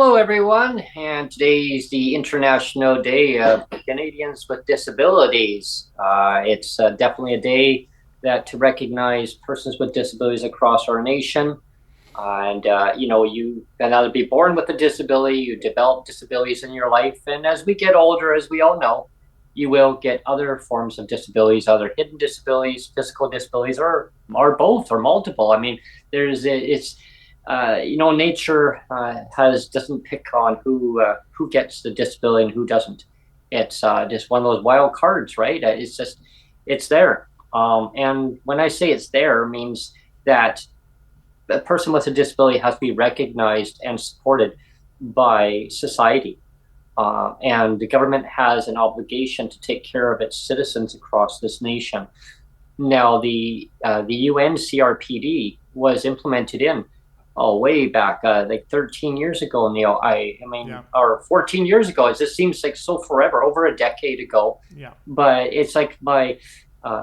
Hello, everyone, and today's the International Day of Canadians with Disabilities. It's definitely a day that to recognize persons with disabilities across our nation. You can either be born with a disability, you develop disabilities in your life, and as we get older, as we all know, you will get other forms of disabilities, other hidden disabilities, physical disabilities, or both, or multiple. I mean, it's nature has doesn't pick on who gets the disability and who doesn't. It's just one of those wild cards, right? It's there. And when I say it's there, it means that a person with a disability has to be recognized and supported by society. And the government has an obligation to take care of its citizens across this nation. Now, the UN CRPD was implemented in way back like 13 years ago, Neil. I mean, Yeah, or 14 years ago. It just seems like so forever, over a decade ago. yeah, But it's like my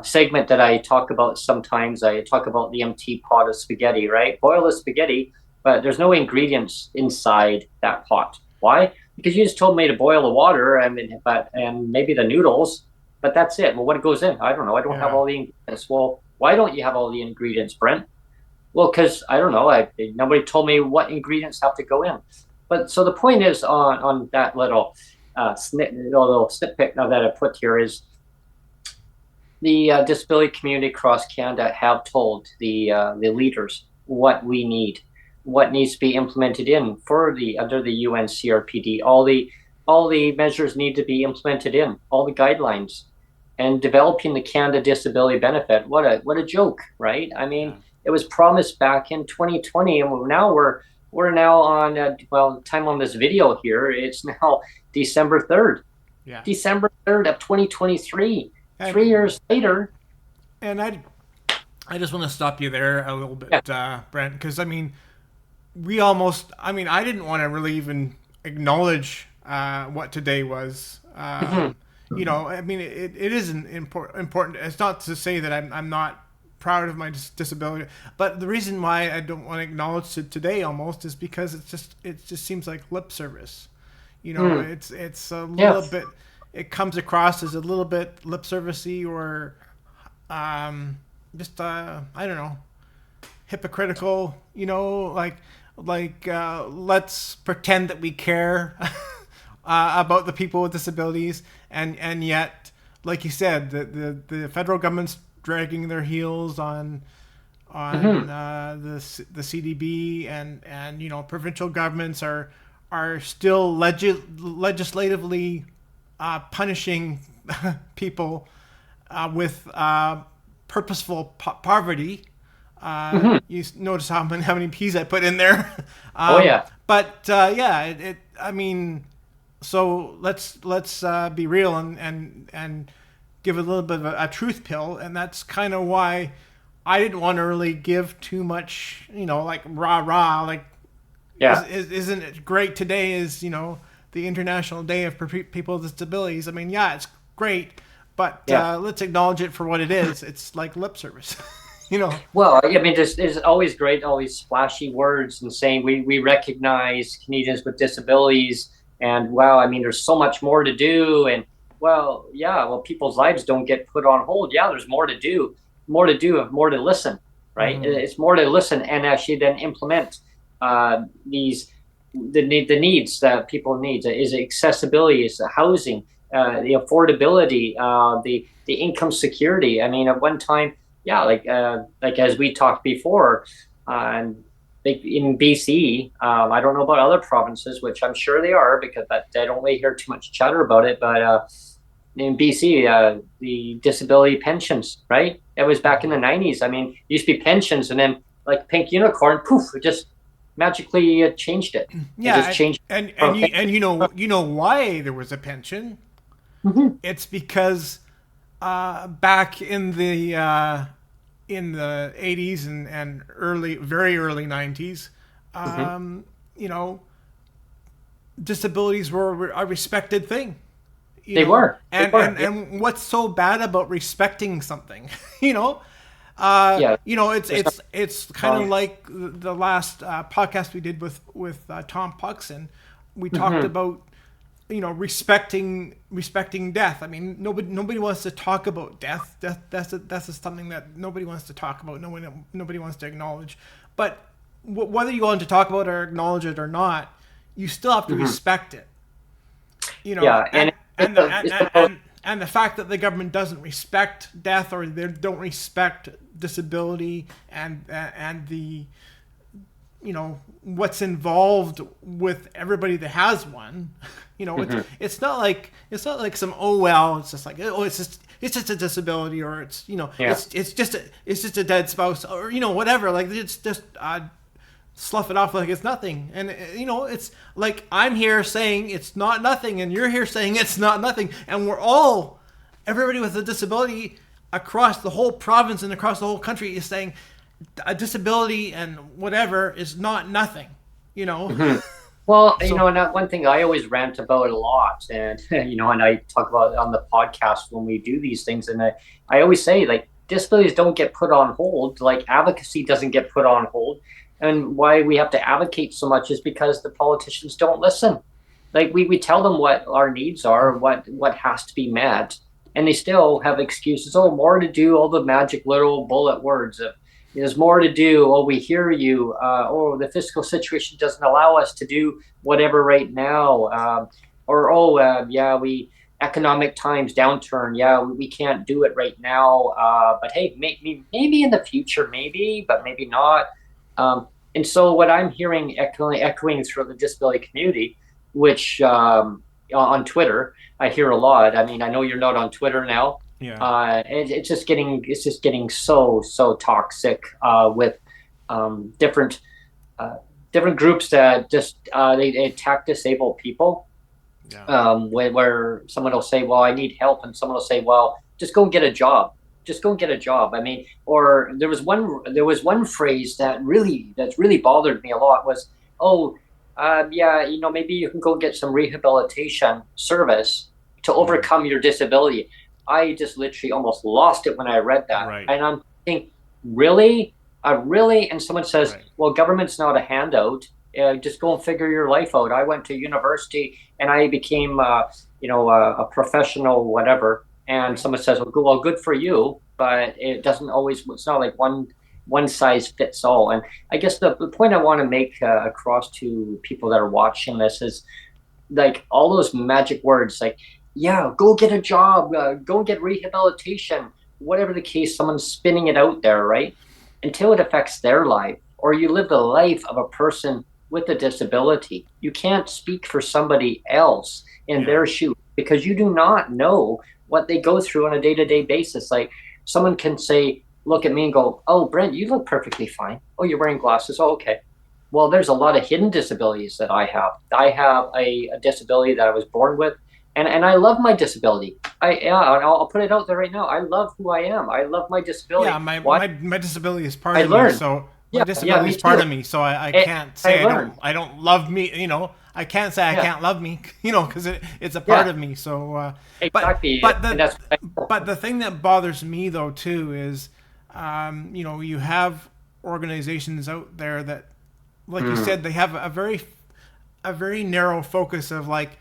segment that I talk about sometimes. I talk about the empty pot of spaghetti, right? Boil the spaghetti, but there's no ingredients inside that pot. Why? Because you just told me to boil the water, and maybe the noodles, but that's it. Well, what goes in? I don't know. I don't have yeah. all the ingredients. Well, why don't you have all the ingredients, Brent? Well, because I don't know. Nobody told me what ingredients have to go in. But so the point is on that little snippet that I put here is the disability community across Canada have told the leaders what we need, what needs to be implemented in for the under the UN CRPD. All the measures need to be implemented in all the guidelines, and developing the Canada Disability Benefit. What a joke, right? I mean, Yeah. it was promised back in 2020, and we're now on time on this video here. It's now December 3rd. Yeah. December 3rd of 2023. And 3 years later. and I just want to stop you there a little Yeah. bit, Brent, because I didn't want to really even acknowledge what today was. Mhm. It isn't important. It's not to say that I'm not proud of my disability, but the reason why I don't want to acknowledge it today almost is because it just seems like lip service. Mm. It's a Yeah. little bit. It comes across as a little bit lip servicey or just I don't know, hypocritical. Let's pretend that we care about the people with disabilities, and yet, like you said, the federal government's dragging their heels on Hmm. the CDB, and provincial governments are still legislatively punishing people with purposeful poverty. Hmm. You notice how many P's I put in there. Oh yeah. But I mean, so let's be real and give a little bit of a truth pill, and that's kind of why I didn't want to really give too much, like rah rah, like Yeah. isn't it great today is the International Day of People with Disabilities. I mean, yeah, it's great, but Yeah. let's acknowledge it for what it is. It's like lip service, you know. Well, I mean, there's always great, all these splashy words and saying we recognize Canadians with disabilities, and wow, I mean, there's so much more to do, and well, yeah, well, people's lives don't get put on hold. Yeah, there's more to listen, right? Mm-hmm. It's more to listen and actually then implement these the needs that people need. Is it accessibility? Is it housing? The affordability? The income security? I mean, at one time, yeah, like as we talked before, and like in BC, I don't know about other provinces, which I'm sure they are because I don't really hear too much chatter about it. But in BC, the disability pensions, right? It was back in the '90s. I mean, it used to be pensions, and then like pink unicorn, poof, it just magically changed it. It just Yeah, changed and from you know why there was a pension. Mhm. It's because back in the 80s and very early 90s, Mhm. you know, disabilities were a respected thing. They were, And yeah. what's so bad about respecting something? you know, Yeah. It's kind of like the last podcast we did with Tom Puxon. We talked about respecting death. I mean, nobody wants to talk about death. That's something that nobody wants to talk about. Nobody wants to acknowledge. But whether you want to talk about it or acknowledge it or not, you still have to respect it. Yeah, And the fact that the government doesn't respect death, or they don't respect disability and the what's involved with everybody that has one. It's not like some it's just like it's just a disability, or it's it's just a dead spouse, or whatever, like it's just slough it off like it's nothing. And it's like I'm here saying it's not nothing, and you're here saying it's not nothing, and everybody with a disability across the whole province and across the whole country is saying a disability and whatever is not nothing. Well, and that one thing I always rant about a lot, and and I talk about it on the podcast when we do these things, and I always say, like, disabilities don't get put on hold, like advocacy doesn't get put on hold. And why we have to advocate so much is because the politicians don't listen. Like, we tell them what our needs are, what has to be met, and they still have excuses. Oh, more to do, all the magic little bullet words of, there's more to do. Oh, we hear you. Oh, the fiscal situation doesn't allow us to do whatever right now. We economic times downturn. Yeah, we can't do it right now. But hey, maybe in the future, but maybe not. And so what I'm hearing echoing through the disability community, which on Twitter I hear a lot. I mean, I know you're not on Twitter now. Yeah. It's just getting so toxic with different groups that just they attack disabled people. Yeah. Where someone will say, "Well, I need help," and someone will say, "Well, just go and get a job. Just go and get a job." I mean, or there was one phrase that's really bothered me a lot was, "Oh, maybe you can go get some rehabilitation service to overcome your disability." I just literally almost lost it when I read that. Right. And I'm thinking, really? Really? And someone says, Right. Well, government's not a handout. Just go and figure your life out. I went to university and I became, a professional, whatever. And someone says, well, good for you. But it doesn't always, it's not like one size fits all. And I guess the point I want to make across to people that are watching this is, like, all those magic words, like, yeah, go get a job, go get rehabilitation, whatever the case, someone's spinning it out there, right? Until it affects their life, or you live the life of a person with a disability. You can't speak for somebody else in their shoes, because you do not know what they go through on a day-to-day basis. Like, someone can say, look at me and go, "Oh, Brent, you look perfectly fine. Oh, you're wearing glasses. Oh, okay." Well, there's a lot of hidden disabilities that I have. I have a disability that I was born with. And I love my disability. I'll put it out there right now. I love who I am. I love my disability. Yeah, my disability is part of learned. me. So Yeah, my disability is part of me. So I can't say I don't love me. I can't say I can't love me. Because it's a part of me. So exactly. But the thing that bothers me though too is, you have organizations out there that, like you said, they have a very narrow focus of, like,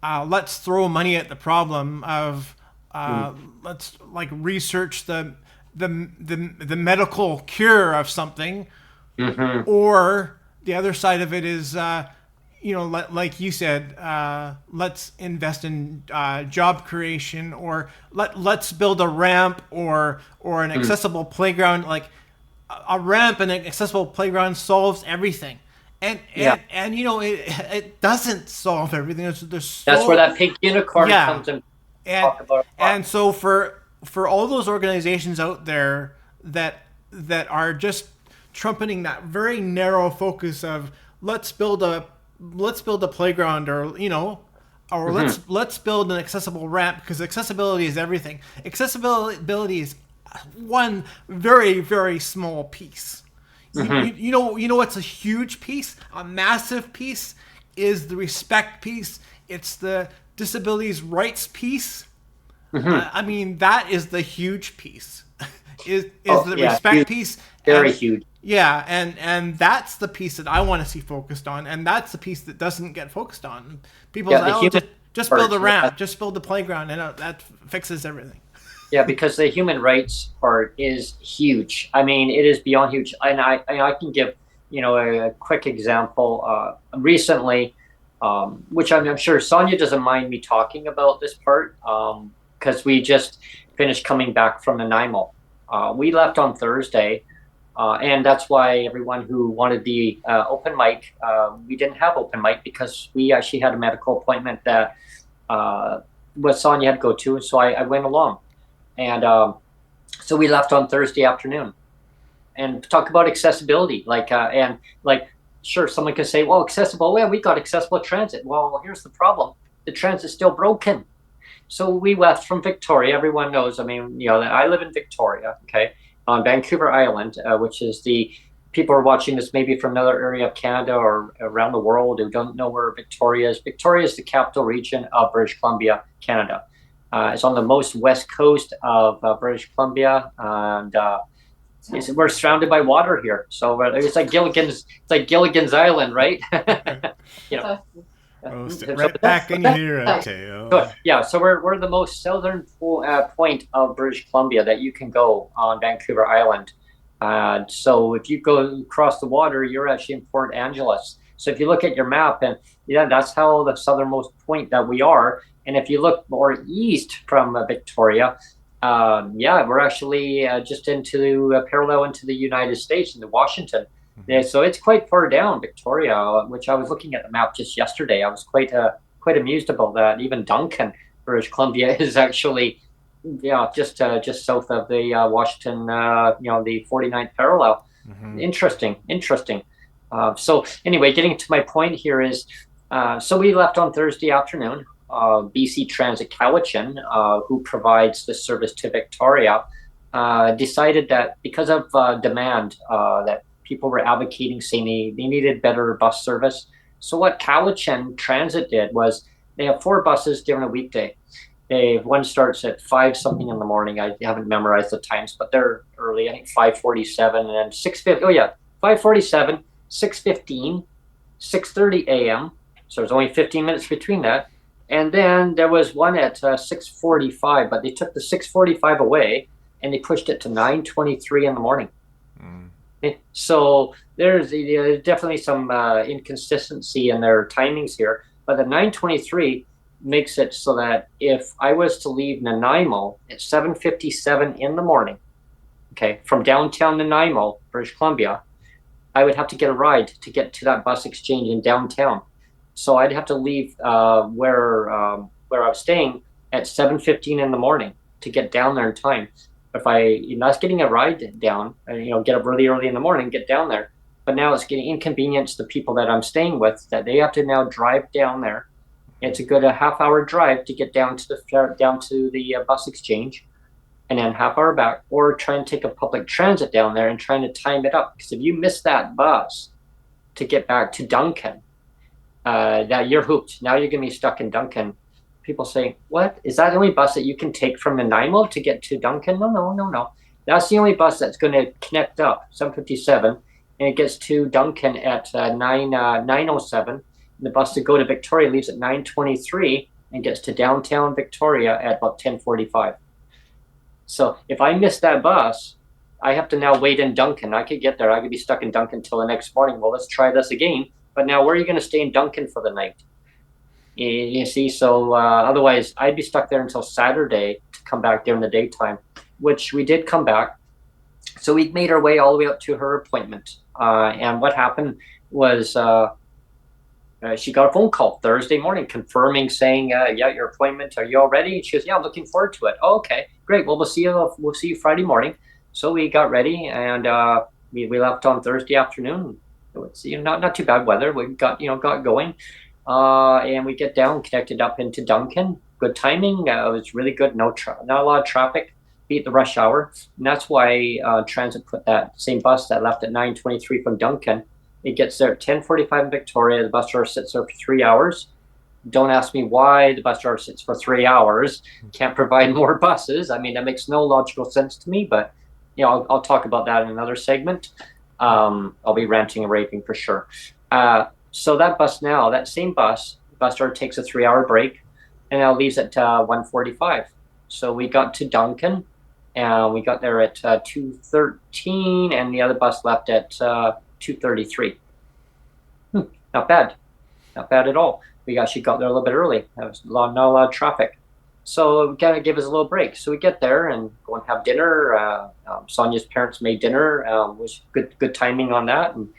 let's throw money at the problem of let's, like, research the medical cure of something, or the other side of it is like you said, let's invest in job creation, or let's build a ramp or an accessible playground. Like, a ramp and an accessible playground solves everything. And it doesn't solve everything. That's where that pink unicorn comes in. And so for all those organizations out there that are just trumpeting that very narrow focus of let's build a playground, or let's build an accessible ramp, because accessibility is everything. Accessibility is one very, very small piece. You know what's a huge piece? A massive piece is the respect piece. It's the disabilities rights piece. I mean, that is the huge piece. is the respect huge, piece. very And huge. yeah, and that's the piece that I want to see focused on, and that's the piece that doesn't get focused on. People Yeah, say, the "Oh, human just build part. a Yeah, ramp, just build the playground, and that fixes everything." yeah, because the human rights part is huge. I mean, it is beyond huge. And I can give, a quick example. Recently, which I'm sure Sonjia doesn't mind me talking about this part, because we just finished coming back from Nanaimo. We left on Thursday, and that's why everyone who wanted the open mic, we didn't have open mic because we actually had a medical appointment that what Sonjia had to go to, so I went along. And so we left on Thursday afternoon and talk about accessibility. And like, sure, someone could say, well, accessible, yeah, we got accessible transit. Well, here's the problem. The transit's still broken. So we left from Victoria. Everyone knows, I mean, I live in Victoria, okay, on Vancouver Island, which is people are watching this maybe from another area of Canada or around the world who don't know where Victoria is. Victoria is the capital region of British Columbia, Canada. It's on the most west coast of British Columbia, and we're surrounded by water here. So it's like Gilligan's Island, right? you know. Oh, So right back in here, Teo. yeah, so we're the most southern point of British Columbia that you can go on Vancouver Island. So if you go across the water, you're actually in Port Angeles. So if you look at your map, and yeah, that's how the southernmost point that we are. And if you look more east from Victoria, yeah, we're actually just parallel into the United States, into Washington. Yeah, so it's quite far down, Victoria, which I was looking at the map just yesterday. I was quite amused about that. Even Duncan, British Columbia, is actually, yeah, just south of the Washington, the 49th parallel. Interesting. So anyway, getting to my point here is, so we left on Thursday afternoon. BC Transit Cowichan, who provides the service to Victoria, decided that because of demand, that people were advocating, saying they needed better bus service. So what Cowichan Transit did was they have 4 buses during a weekday. One starts at 5 something in the morning. I haven't memorized the times, but they're early. I think 5:47 and then 6:50. Oh yeah, 5:47, 6:15, 6:30 a.m. So there's only 15 minutes between that. And then there was one at 6:45, but they took the 6:45 away and they pushed it to 9:23 in the morning. So there's definitely some inconsistency in their timings here. But the 9:23 makes it so that if I was to leave Nanaimo at 7:57 in the morning, okay, from downtown Nanaimo, British Columbia, I would have to get a ride to get to that bus exchange in downtown. So I'd have to leave where I was staying at 7:15 in the morning to get down there in time. If that's getting a ride down, get up really early in the morning, get down there. But now it's getting inconvenienced the people that I'm staying with, that they have to now drive down there. It's a good half-hour drive to get down to the bus exchange, and then half-hour back, or try and take a public transit down there and trying to time it up. Because if you miss that bus to get back to Duncan, that you're hooped. Now you're gonna be stuck in Duncan. People say, what? Is that the only bus that you can take from Nanaimo to get to Duncan? No. That's the only bus that's gonna connect up, 7:57, and it gets to Duncan at 9:07. The bus to go to Victoria leaves at 9:23 and gets to downtown Victoria at about 10:45. So if I miss that bus, I have to now wait in Duncan. I could get there. I could be stuck in Duncan till the next morning. Well, let's try this again. But now, where are you going to stay in Duncan for the night? You see, so otherwise, I'd be stuck there until Saturday to come back during the daytime, which we did come back. So we made our way all the way up to her appointment. And what happened was she got a phone call Thursday morning confirming, saying, yeah, your appointment, are you all ready? She goes, yeah, I'm looking forward to it. Oh, okay, great. Well, we'll see you Friday morning. So we got ready, and we left on Thursday afternoon. It's not too bad weather. We got going, and we get down, connected up into Duncan. Good timing. It was really good. Not a lot of traffic. Beat the rush hour, and that's why transit put that same bus that left at 9:23 from Duncan. It gets there at 10:45 in Victoria. The bus driver sits there for 3 hours. Don't ask me why the bus driver sits for 3 hours. Can't provide more buses. I mean, that makes no logical sense to me, but I'll talk about that in another segment. I'll be ranting and raving for sure. So that bus now, that same bus driver takes a 3-hour break, and now leaves at 1:45. So we got to Duncan, and we got there at 2:13, and the other bus left at 2:33. Not bad, not bad at all. We actually got there a little bit early. There was not a lot of traffic. So it kind of gave us a little break. So we get there and go and have dinner. Sonja's parents made dinner. Was good timing on that. And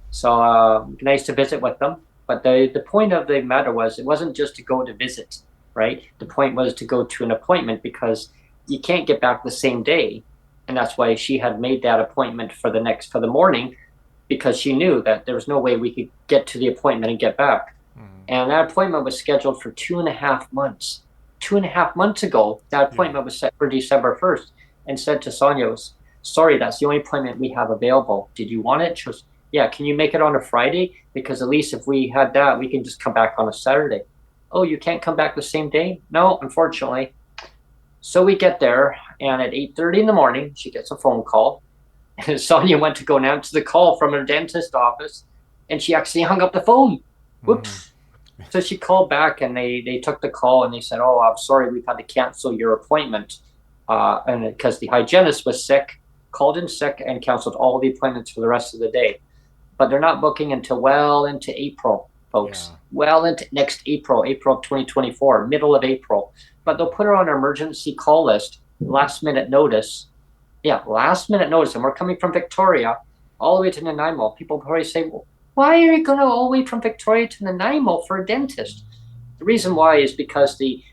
so nice to visit with them. But the point of the matter was, it wasn't just to go to visit, right? The point was to go to an appointment, because you can't get back the same day. And that's why she had made that appointment for the morning, because she knew that there was no way we could get to the appointment and get back. And that appointment was scheduled for 2.5 months. 2.5 months ago, that appointment was set for December 1st, and said to Sonja, sorry, that's the only appointment we have available. Did you want it? She goes, yeah, can you make it on a Friday? Because at least if we had that, we can just come back on a Saturday. Oh, you can't come back the same day? No, unfortunately. So we get there, and at 8:30 in the morning, she gets a phone call. And Sonja went to go and answer the call from her dentist office, and she actually hung up the phone. Whoops. So she called back, and they took the call, and they said, oh, I'm sorry, we've had to cancel your appointment. And because the hygienist was sick, called in sick, and canceled all the appointments for the rest of the day. But they're not booking until well into April, folks. Yeah. Well into next April of 2024, middle of April. But they'll put her on an emergency call list, last minute notice. Yeah, last minute notice. And we're coming from Victoria all the way to Nanaimo. People probably say, well, why are you going to all the way from Victoria to Nanaimo for a dentist? The reason why is because the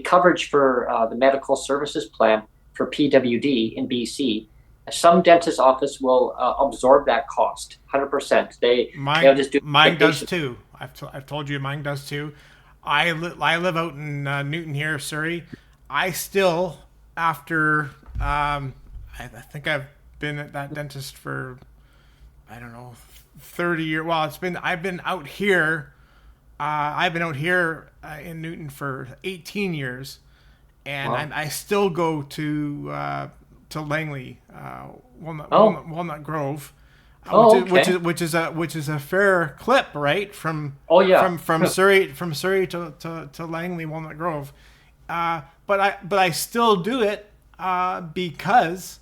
coverage for the medical services plan for PWD in BC, some dentist office will absorb that cost 100%. They'll just do mine does too. I've told you mine does too. I live out in Newton here, Surrey. I still, after I think I've been at that dentist for, I don't know, 30 years. Well, I've been out here. In Newton for 18 years, and wow. I still go to Langley, Walnut Grove, which is a fair clip, right? From Surrey to Langley, Walnut Grove, but I still do it because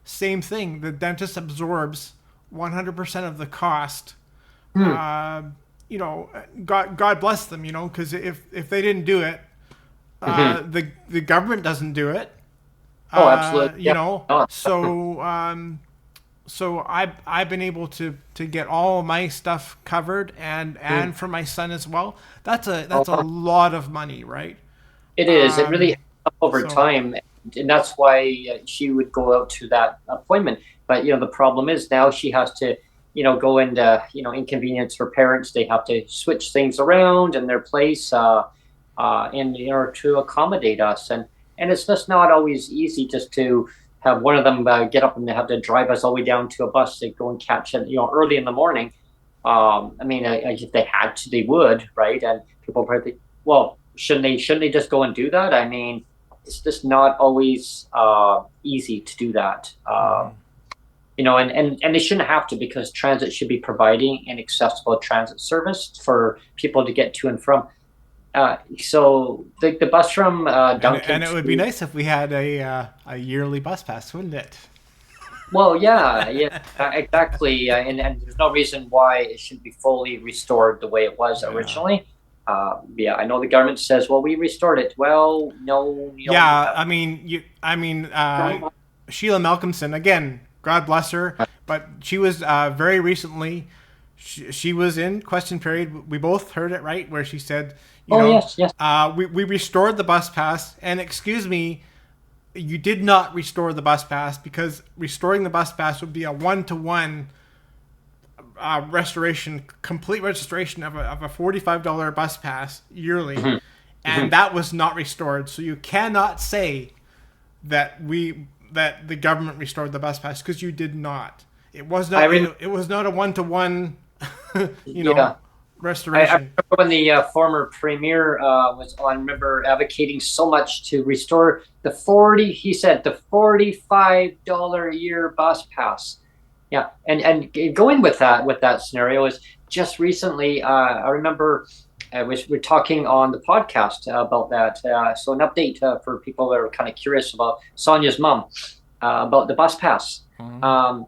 same thing. The dentist absorbs 100% of the cost. God bless them, because if they didn't do it, the government doesn't do it. Oh, absolutely. So I've been able to get all my stuff covered and for my son as well. That's a lot of money, right? It is. It really over time, and that's why she would go out to that appointment. But the problem is now she has to go into inconvenience for parents. They have to switch things around in their place in order to accommodate us, and it's just not always easy just to have one of them get up and they have to drive us all the way down to a bus to go and catch it early in the morning. If they had to, they would, right? And people probably think, well, shouldn't they just go and do that? I mean, it's just not always easy to do that. And they shouldn't have to, because transit should be providing an accessible transit service for people to get to and from. So the bus from Duncan, and it would be nice if we had a yearly bus pass, wouldn't it? Well, yeah, exactly. And there's no reason why it should be fully restored the way it was originally. I know the government says, well, we restored it. Well, no. Sheila Malcolmson, again, God bless her, but she was very recently, she was in question period. We both heard it, right, where she said, yes. We restored the bus pass, and excuse me, you did not restore the bus pass, because restoring the bus pass would be a 1-to-1 complete restoration of a $45 bus pass yearly, and that was not restored. So you cannot say that the government restored the bus pass, because you did not. It was not. It was not a 1-to-1. restoration. remember when the former premier was on, I remember advocating so much to restore he said the $45 a year bus pass. Yeah, and going with that scenario is just recently. I remember we're talking on the podcast about that. So an update for people that are kind of curious about Sonja's mom about the bus pass.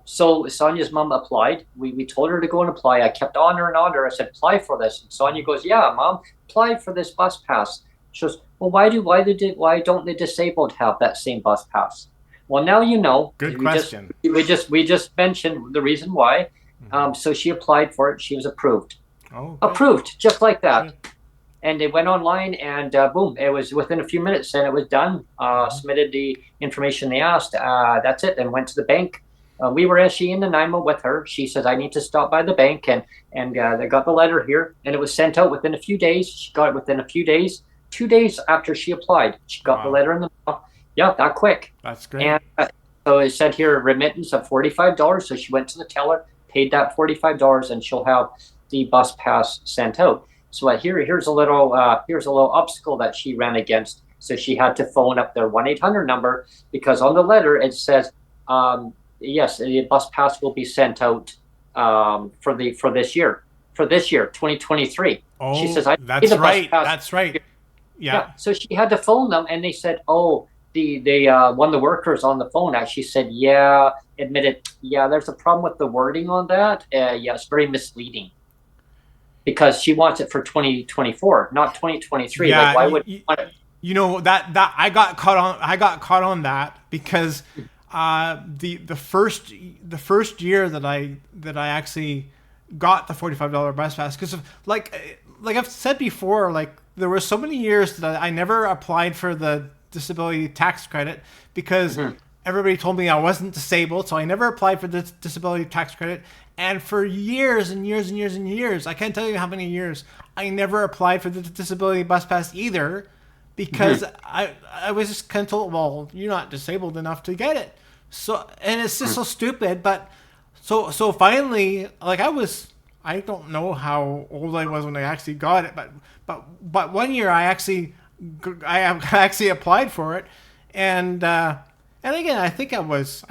So Sonja's mom applied. We told her to go and apply. I kept on her and on her. I said, apply for this. And Sonja goes, yeah, mom, apply for this bus pass. She goes, well, why don't the disabled have that same bus pass? Well, now you know. Good question. We just mentioned the reason why. So she applied for it. She was approved. Oh, approved, just like that. And it went online, and boom, it was within a few minutes, and it was done. Submitted the information they asked. That's it, and went to the bank. We were actually in Nanaimo with her. She says, I need to stop by the bank, and they got the letter here, and it was sent out within a few days. She got it within a few days. 2 days after she applied, she got the letter in the mail. Yeah, that quick. That's great. And so it said here, remittance of $45. So she went to the teller, paid that $45, and she'll have the bus pass sent out. So here's a little obstacle that she ran against. So she had to phone up their 1-800 number, because on the letter it says, yes, the bus pass will be sent out for this year, 2023. Oh, she says, that's right. That's right. Yeah. So she had to phone them, and they said, oh, the one of the workers on the phone actually said, admitted, there's a problem with the wording on that. It's very misleading, because she wants it for 2024, not 2023. Yeah, like, why would you know that I got caught on that, because the first year that I actually got the $45 bus pass, because like I've said before, like there were so many years that I never applied for the disability tax credit, because everybody told me I wasn't disabled, so I never applied for the disability tax credit. And for years and years and years and years, I can't tell you how many years, I never applied for the disability bus pass either, because I was just kind of told, well, you're not disabled enough to get it. So, and it's just so stupid. But so finally, like I don't know how old I was when I actually got it, but 1 year I actually applied for it, and again, I think I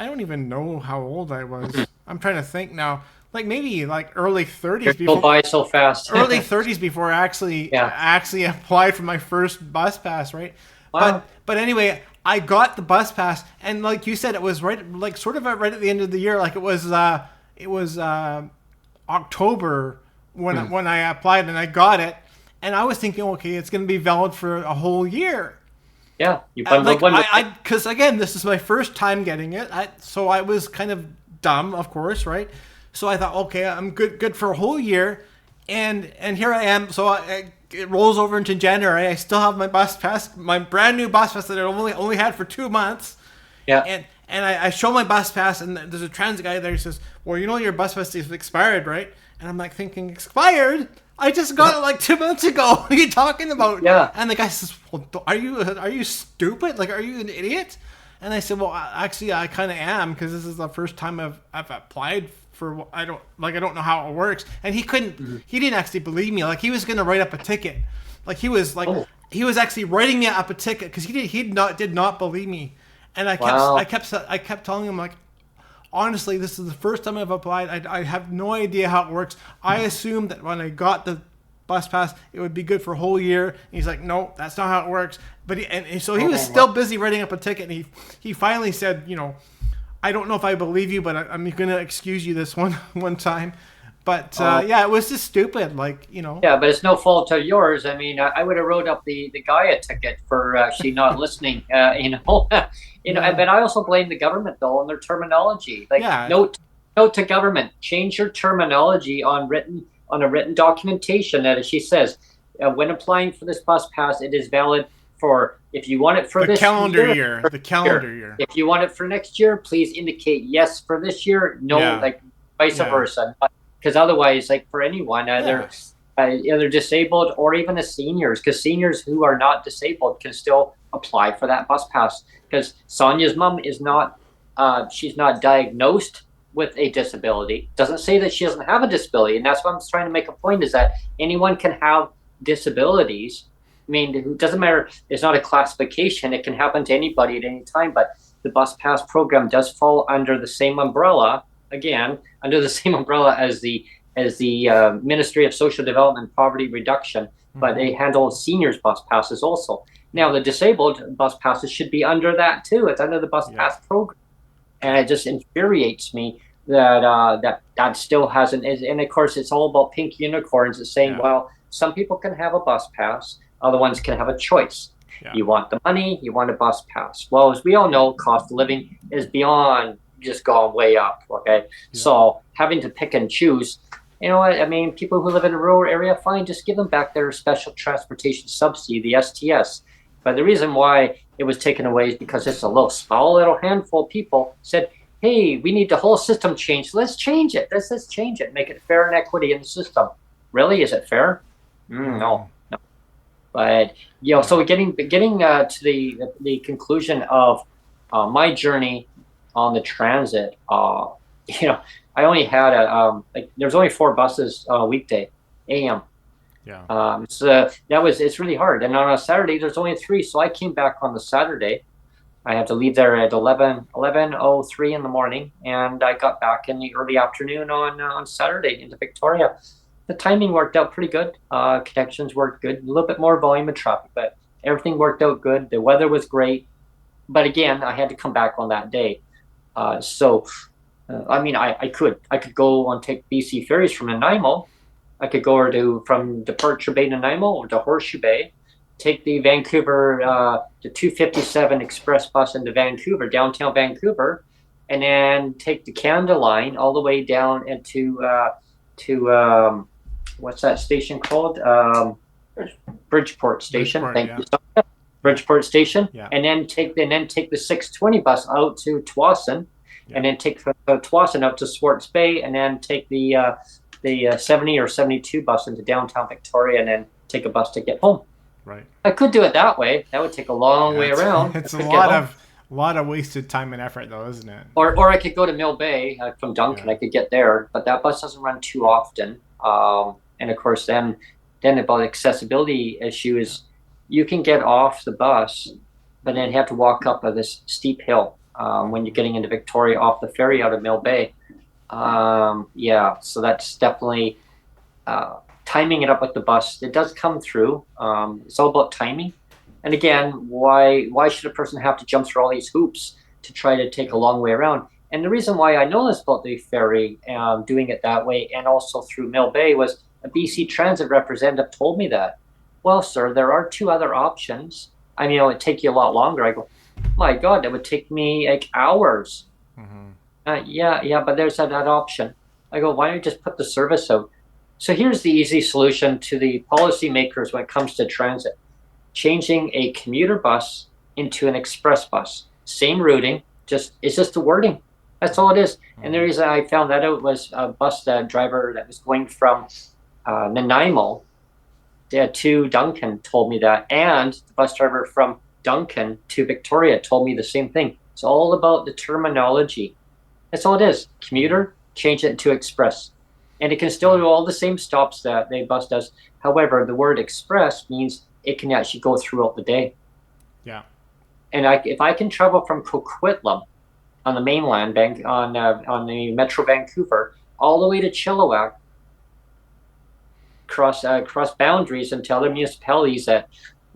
don't even know how old I was. I'm trying to think now, like maybe like early 30s. Go by so fast. Early 30s before I actually applied for my first bus pass, right? Wow. But anyway, I got the bus pass, and like you said, it was right at the end of the year. Like it was October when I applied, and I got it, and I was thinking, okay, it's going to be valid for a whole year. Yeah, because again, this is my first time getting it, so I was kind of dumb, of course, right? So I thought, okay, I'm good for a whole year, and here I am. So it rolls over into January. I still have my bus pass, my brand new bus pass that I only had for 2 months. Yeah. And I show my bus pass, and there's a transit guy there. He says, well, you know your bus pass is expired, right? And I'm like thinking, expired? I just got it like 2 months ago. What are you talking about? Yeah. And the guy says, well, are you stupid? Like, are you an idiot? And I said, well, actually, I kind of am, because this is the first time I've applied for. I don't know how it works. And he didn't actually believe me. Like, he was going to write up a ticket. Like, he was actually writing me up a ticket, because he did not believe me. And I kept telling him, like, honestly, this is the first time I've applied. I have no idea how it works. I assumed that when I got the bus pass, it would be good for a whole year. And he's like, no, that's not how it works. But so he was still busy writing up a ticket. And he finally said, you know, I don't know if I believe you, but I'm going to excuse you this one time. But it was just stupid, like, you know. Yeah, but it's no fault of yours. I mean, I would have wrote up the guy a ticket for actually not listening. But I also blame the government though on their terminology. Like, note to government, change your terminology on a written documentation that, as she says, when applying for this bus pass, it is valid for, if you want it for the calendar year. If you want it for next year, please indicate yes for this year, no, like vice versa. Because otherwise, like for anyone, either disabled or even the seniors, because seniors who are not disabled can still apply for that bus pass. Because Sonja's mom is not, she's not diagnosed with a disability. Doesn't say that she doesn't have a disability, and that's what I'm trying to make a point, is that anyone can have disabilities. I mean, it doesn't matter. It's not a classification. It can happen to anybody at any time, but the bus pass program does fall under the same umbrella, again, under the same umbrella as the Ministry of Social Development and Poverty Reduction, but they handle seniors bus passes also. Now, the disabled bus passes should be under that too. It's under the bus pass program. And it just infuriates me that that still hasn't. And of course, it's all about pink unicorns. It's saying, well, some people can have a bus pass, other ones can have a choice. You want the money, you want a bus pass. Well, as we all know, cost of living is beyond just gone way up. Okay, so having to pick and choose. You know what I mean? People who live in a rural area, fine, just give them back their special transportation subsidy, the STS. But the reason why it was taken away is because it's a small little handful of people said, hey, we need the whole system changed. Let's change it. Let's change it. Make it fair and equity in the system. Really? Is it fair? No. But, so getting to the conclusion of my journey on the transit, I only had there's only 4 buses a weekday, AM. So it's really hard. And on a Saturday, there's only 3. So I came back on the Saturday. I had to leave there at 11:03 in the morning, and I got back in the early afternoon on Saturday into Victoria. The timing worked out pretty good. Connections worked good. A little bit more volume of traffic, but everything worked out good. The weather was great. But again, I had to come back on that day. I could go and take BC ferries from Nanaimo. I could go from Departure Bay, Nanaimo, to Horseshoe Bay, take the Vancouver, the 257 express bus into Vancouver, downtown Vancouver, and then take the Canada line all the way down into what's that station called? Bridgeport Station. Thank you. Bridgeport Station, and then take the 620 bus out to Tsawwassen, and then take from Tsawwassen out to Swartz Bay, and then take the 70 or 72 bus into downtown Victoria, and then take a bus to get home. Right. I could do it that way. That would take a long way around. It's a lot of wasted time and effort, though, isn't it? Or I could go to Mill Bay from Duncan. I could get there, but that bus doesn't run too often. And of course, then about accessibility issue is you can get off the bus, but then you have to walk up this steep hill when you're getting into Victoria off the ferry out of Mill Bay. So that's definitely timing it up with the bus. It does come through. It's all about timing. And again, why should a person have to jump through all these hoops to try to take a long way around? And the reason why I know this about the ferry, doing it that way, and also through Mill Bay, was a BC Transit representative told me that. Well, sir, there are 2 other options. I mean, it would take you a lot longer. I go, my God, that would take me like hours. But there's that option. I go, why don't you just put the service out? So here's the easy solution to the policymakers when it comes to transit. Changing a commuter bus into an express bus. Same routing, it's just the wording. That's all it is. And the reason I found that out was a bus driver that was going from Nanaimo to Duncan told me that, and the bus driver from Duncan to Victoria told me the same thing. It's all about the terminology. That's all it is. Commuter, change it to express. And it can still do all the same stops that the bus does. However, the word express means it can actually go throughout the day. Yeah. And if I can travel from Coquitlam on the mainland bank on the Metro Vancouver all the way to Chilliwack, cross boundaries into other municipalities that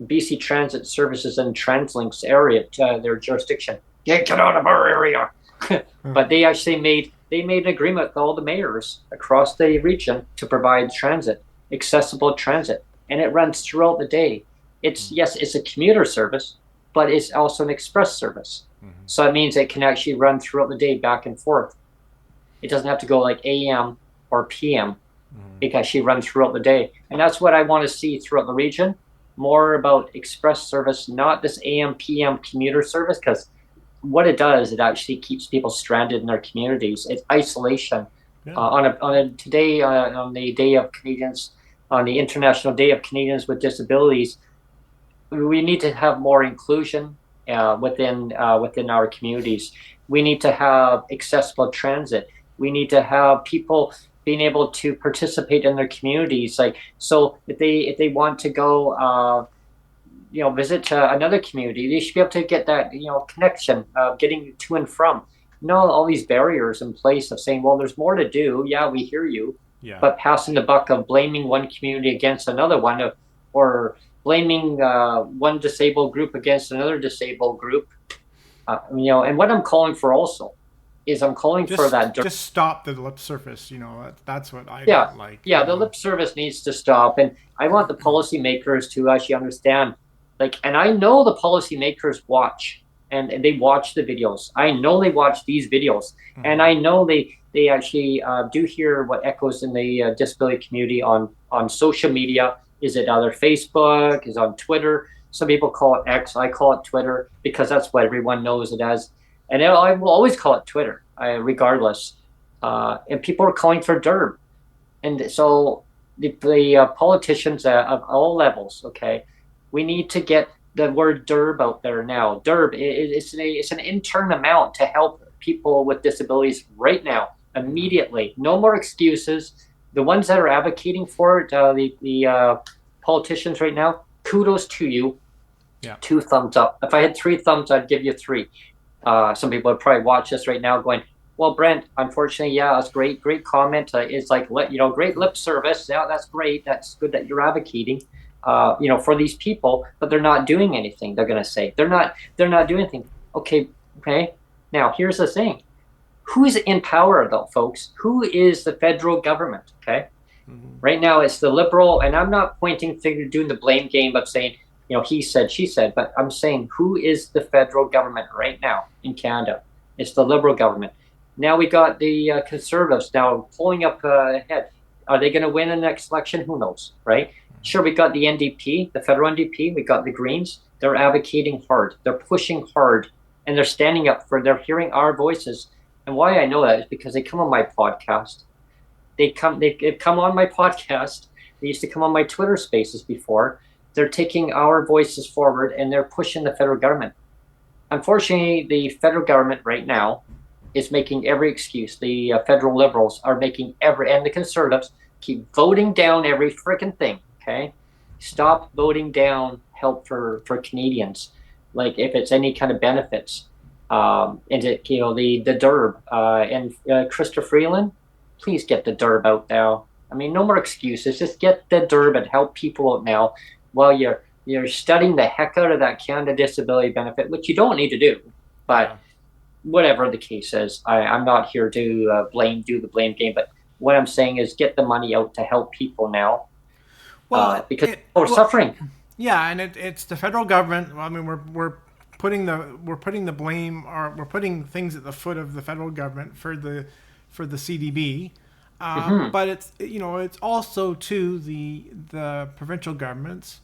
BC Transit Services and TransLinks area, their jurisdiction. Get out of our area. But they actually made an agreement with all the mayors across the region to provide transit, accessible transit, and it runs throughout the day. It's a commuter service, but it's also an express service. So it means it can actually run throughout the day back and forth. It doesn't have to go like AM or PM. It can actually run throughout the day. And that's what I want to see throughout the region. More about express service, not this AM, PM commuter service, because what it does, it actually keeps people stranded in their communities. It's isolation. On the Day of Canadians, on the International Day of Canadians with Disabilities, we need to have more inclusion within our communities. We need to have accessible transit. We need to have people being able to participate in their communities. Like, so if they want to go, visit another community, they should be able to get that, connection of getting to and from. All these barriers in place of saying, well, there's more to do. Yeah, we hear you. Yeah. But passing the buck of blaming one community against another one, or blaming one disabled group against another disabled group, and what I'm calling for also is I'm calling for that. Just stop the lip service. That's what I Yeah, don't like. yeah, the lip service needs to stop, and I want the policymakers to actually understand. Like, and I know the policymakers watch, and they watch the videos. I know they watch these videos, and I know they actually do hear what echoes in the disability community on social media. Is it either Facebook? Is it on Twitter? Some people call it X. I call it Twitter because that's what everyone knows it as. And I will always call it Twitter, regardless. And people are calling for DERB. And so the politicians of all levels, okay, we need to get the word DERB out there now. DERB, it's an intern amount to help people with disabilities right now, immediately. No more excuses. The ones that are advocating for it, the politicians right now, kudos to you. Yeah. 2 thumbs up. If I had 3 thumbs, I'd give you 3. Some people would probably watch this right now going, well, Brent, unfortunately, yeah, that's great comment. It's like, great lip service. Yeah, that's great. That's good that you're advocating, for these people, but they're not doing anything. They're going to say they're not doing anything. Okay. Now, here's the thing. Who's in power, though, folks? Who is the federal government? Okay. Right now, it's the Liberal, and I'm not pointing finger, doing the blame game of saying, he said, she said, but I'm saying, who is the federal government right now in Canada? It's the Liberal government. Now we got the Conservatives now pulling up ahead. Are they going to win in the next election? Who knows, right? Sure, we got the NDP, the federal NDP. We got the Greens. They're advocating hard. They're pushing hard, and they're standing up they're hearing our voices. And why I know that is because they come on my podcast. They've come on my podcast. They used to come on my Twitter Spaces before. They're taking our voices forward, and they're pushing the federal government. Unfortunately, the federal government right now is making every excuse. The federal Liberals are making and the Conservatives keep voting down every freaking thing, okay? Stop voting down help for Canadians, like if it's any kind of benefits. And the DERB, and Christopher Freeland, please get the DERB out now. I mean, no more excuses. Just get the DERB and help people out now while you're studying the heck out of that Canada Disability Benefit, which you don't need to do. But whatever the case is, I'm not here to do the blame game. But what I'm saying is get the money out to help people now. Well, because people are suffering. Yeah, and it's the federal government. I mean, we're putting the blame, or we're putting things at the foot of the federal government for the CDB. But it's also to the provincial governments.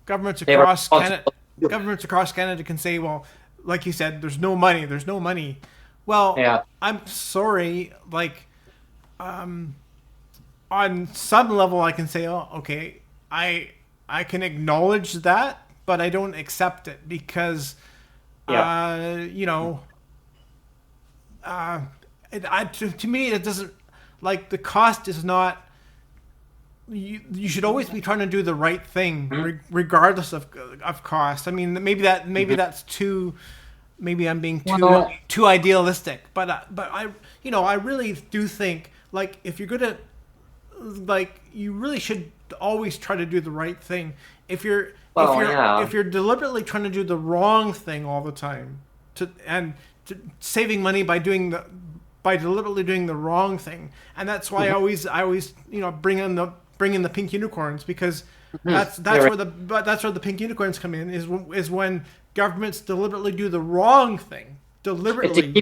Governments across Canada can say, well, like you said, there's no money. Well, yeah. I'm sorry, like, on some level I can say, oh, okay, I can acknowledge that, but I don't accept it because, to me, it doesn't, like, the cost is not, you should always be trying to do the right thing, regardless of cost. I mean, maybe that's too, maybe I'm being too idealistic, but I really do think, like, if you're gonna, like, you really should always try to do the right thing. If you're deliberately trying to do the wrong thing all the time, saving money by deliberately doing the wrong thing, and that's why I always bring in the pink unicorns, because that's where the pink unicorns come in, is when governments deliberately do the wrong thing. Deliberately.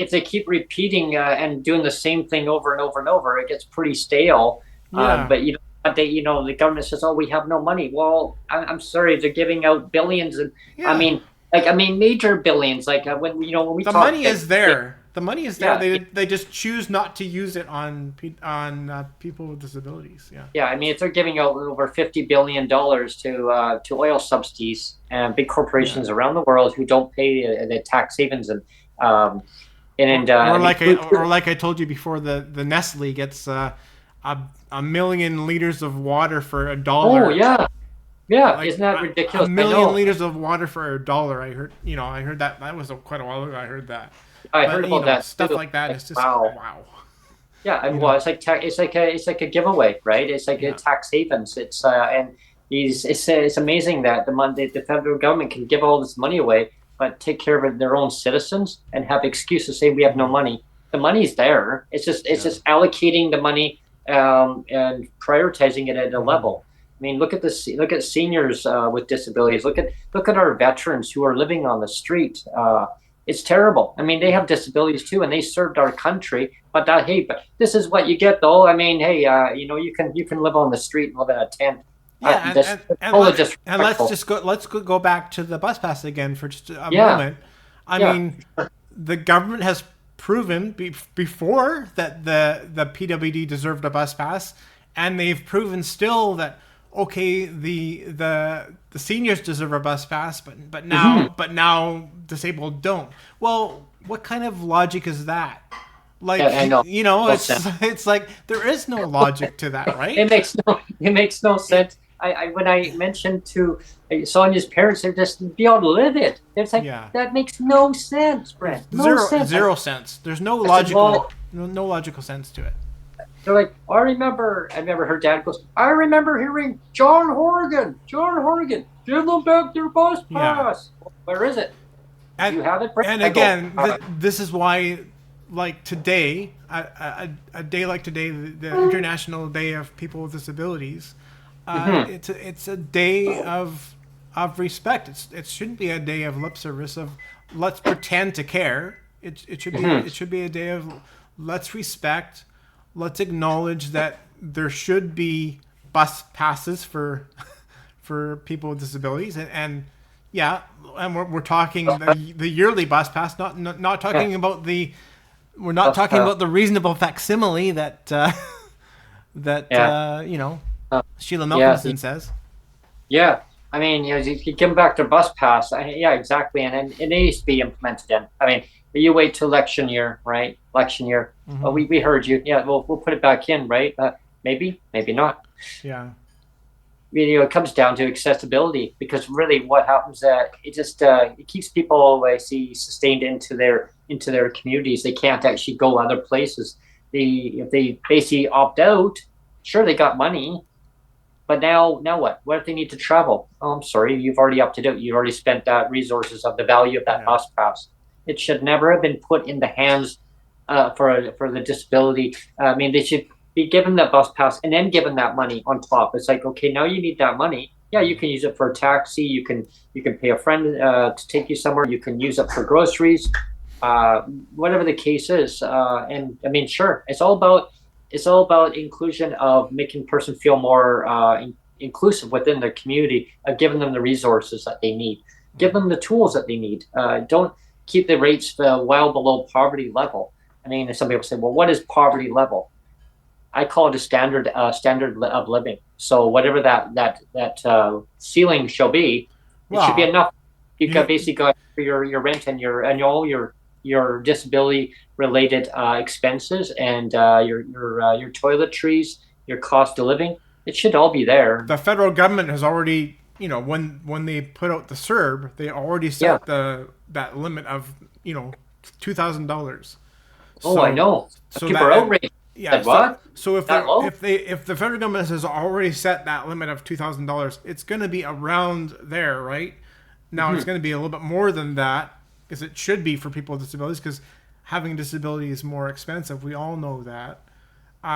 If they keep repeating and doing the same thing over and over and over, it gets pretty stale. Yeah. But the government says, "Oh, we have no money." Well, I'm sorry, they're giving out billions, and I mean major billions. Like when we the money is there. The money is there. Yeah, They just choose not to use it on people with disabilities. Yeah. yeah. I mean, if they're giving out over $50 billion to oil subsidies and big Yeah. corporations around the world who don't pay the tax havens um, Or I mean, like I told you before, the Nestle gets a million liters of water for a oh dollar. yeah, yeah. Like Isn't that a ridiculous? I million know. liters of water for a dollar. I heard that was quite a while ago. I heard that, I heard but about that stuff too. like that Like, is just wow. wow. Yeah, and You well, know, it's like a giveaway, right? It's like a yeah, tax havens. And it's amazing that the federal government can give all this money away, but take care of their own citizens and have excuses to say we have no yeah, money. The money's there. It's yeah. just allocating the money and prioritizing it at a Hmm. level. I mean, look at seniors with disabilities. Look at our veterans who are living on the street. It's terrible. I mean, they Yeah, have disabilities too, and they served our country. But hey, but this is what you get, though. I mean, hey, you can live on the street and live in a tent. yeah, This totally let's disrespectful. just go back to the bus pass again for just a Yeah, moment. I yeah. mean, the government has proven before that the PWD deserved a bus pass, and they've proven still that okay, the seniors deserve a bus pass, but Hmm. now disabled don't. Well, what kind of logic is that? Yeah, Like, I know. No sense. it's like there is no logic to that, right? It makes no sense. When I mentioned to Sonja's parents, they're just beyond livid. It's like Yeah. that makes no sense, There's Brent. No sense. zero sense. There's I said, well, no logical sense to it. they're like, I remember her dad goes, I remember hearing John Horgan, give them back their bus Yeah. pass. Where is it? Do And you have it, Brent? and I go, again, this is why, like today, a day like today, the International Day of People with Disabilities, mhm, it's a day of respect. It shouldn't be a day of lip service of let's pretend to care. mhm, It should be a day of let's respect, let's acknowledge that there should be bus passes for for people with disabilities and yeah, and we're talking the yearly bus pass, not yeah, talking about the we're not bus talking pass. about the reasonable facsimile that Yeah, uh, Sheila yeah, Malcolmson says. yeah. I mean, you give them back their bus pass. Yeah, exactly, and it needs to be implemented. In. I mean, you wait till election year, right? Election year. Hmm. We heard you. Yeah, we'll put it back in, right? Maybe not. Yeah, It comes down to accessibility because really what happens that it keeps people I see sustained into their communities. They can't actually go other places. If they basically opt out, sure they got money, but now what if they need to travel? Oh, I'm sorry, you've already opted out. You already spent that resources of the value of that yeah, bus pass. It should never have been put in the hands for the disability. I mean, they should be given that bus pass and then given that money on top. It's like, okay, now you need that money. Yeah, you can use it for a taxi. You can pay a friend to take you somewhere. You can use it for groceries, uh, whatever the case is. And I mean, sure, it's all about inclusion of making person feel more inclusive within their community, giving them the resources that they need, give them the tools that they need. Don't keep the rates well below poverty level. I mean, some people say, well, what is poverty level? I call it a standard of living. So whatever that ceiling shall be, it should be well, enough. You can you basically go for your rent and all your disability related expenses and your toiletries, your cost of living. It should all be there. the federal government has already when they put out the CERB, they already Yeah. set the that limit of $2,000. Oh, I So know. so People are that and outraged. yeah, Said what? so That low? if the federal government has already set that limit of $2,000, it's going to be around there, right? Now it's Hmm. going to be a little bit more than that because it should be for people with disabilities because having a disability is more expensive. We all know that.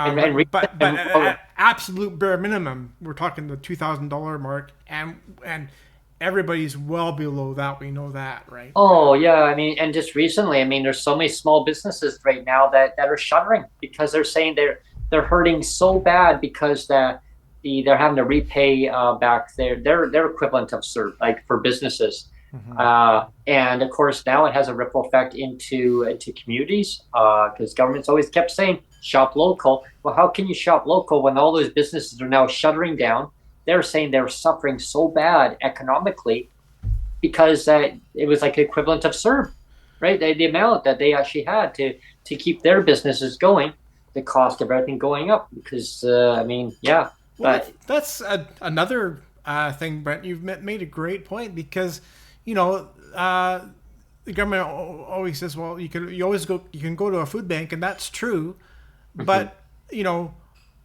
And and, re- But and oh, at absolute bare minimum, we're talking the $2,000 mark, and everybody's well below that. We know that, right? Oh yeah, I mean, and just recently, I mean, there's so many small businesses right now that are shuttering because they're saying they're hurting so bad because they're having to repay back their equivalent of CERB, like for businesses. And of course, now it has a ripple effect into communities because government's always kept saying shop local. Well, how can you shop local when all those businesses are now shuttering down? They're saying they're suffering so bad economically because it was like equivalent of CERB, right? The amount that they actually had to keep their businesses going, the cost of everything going up. Because I mean, yeah, Well, but that's another thing, Brent. You've made a great point because, you know, the government always says, well, you can go to a food bank, and that's true, but you know,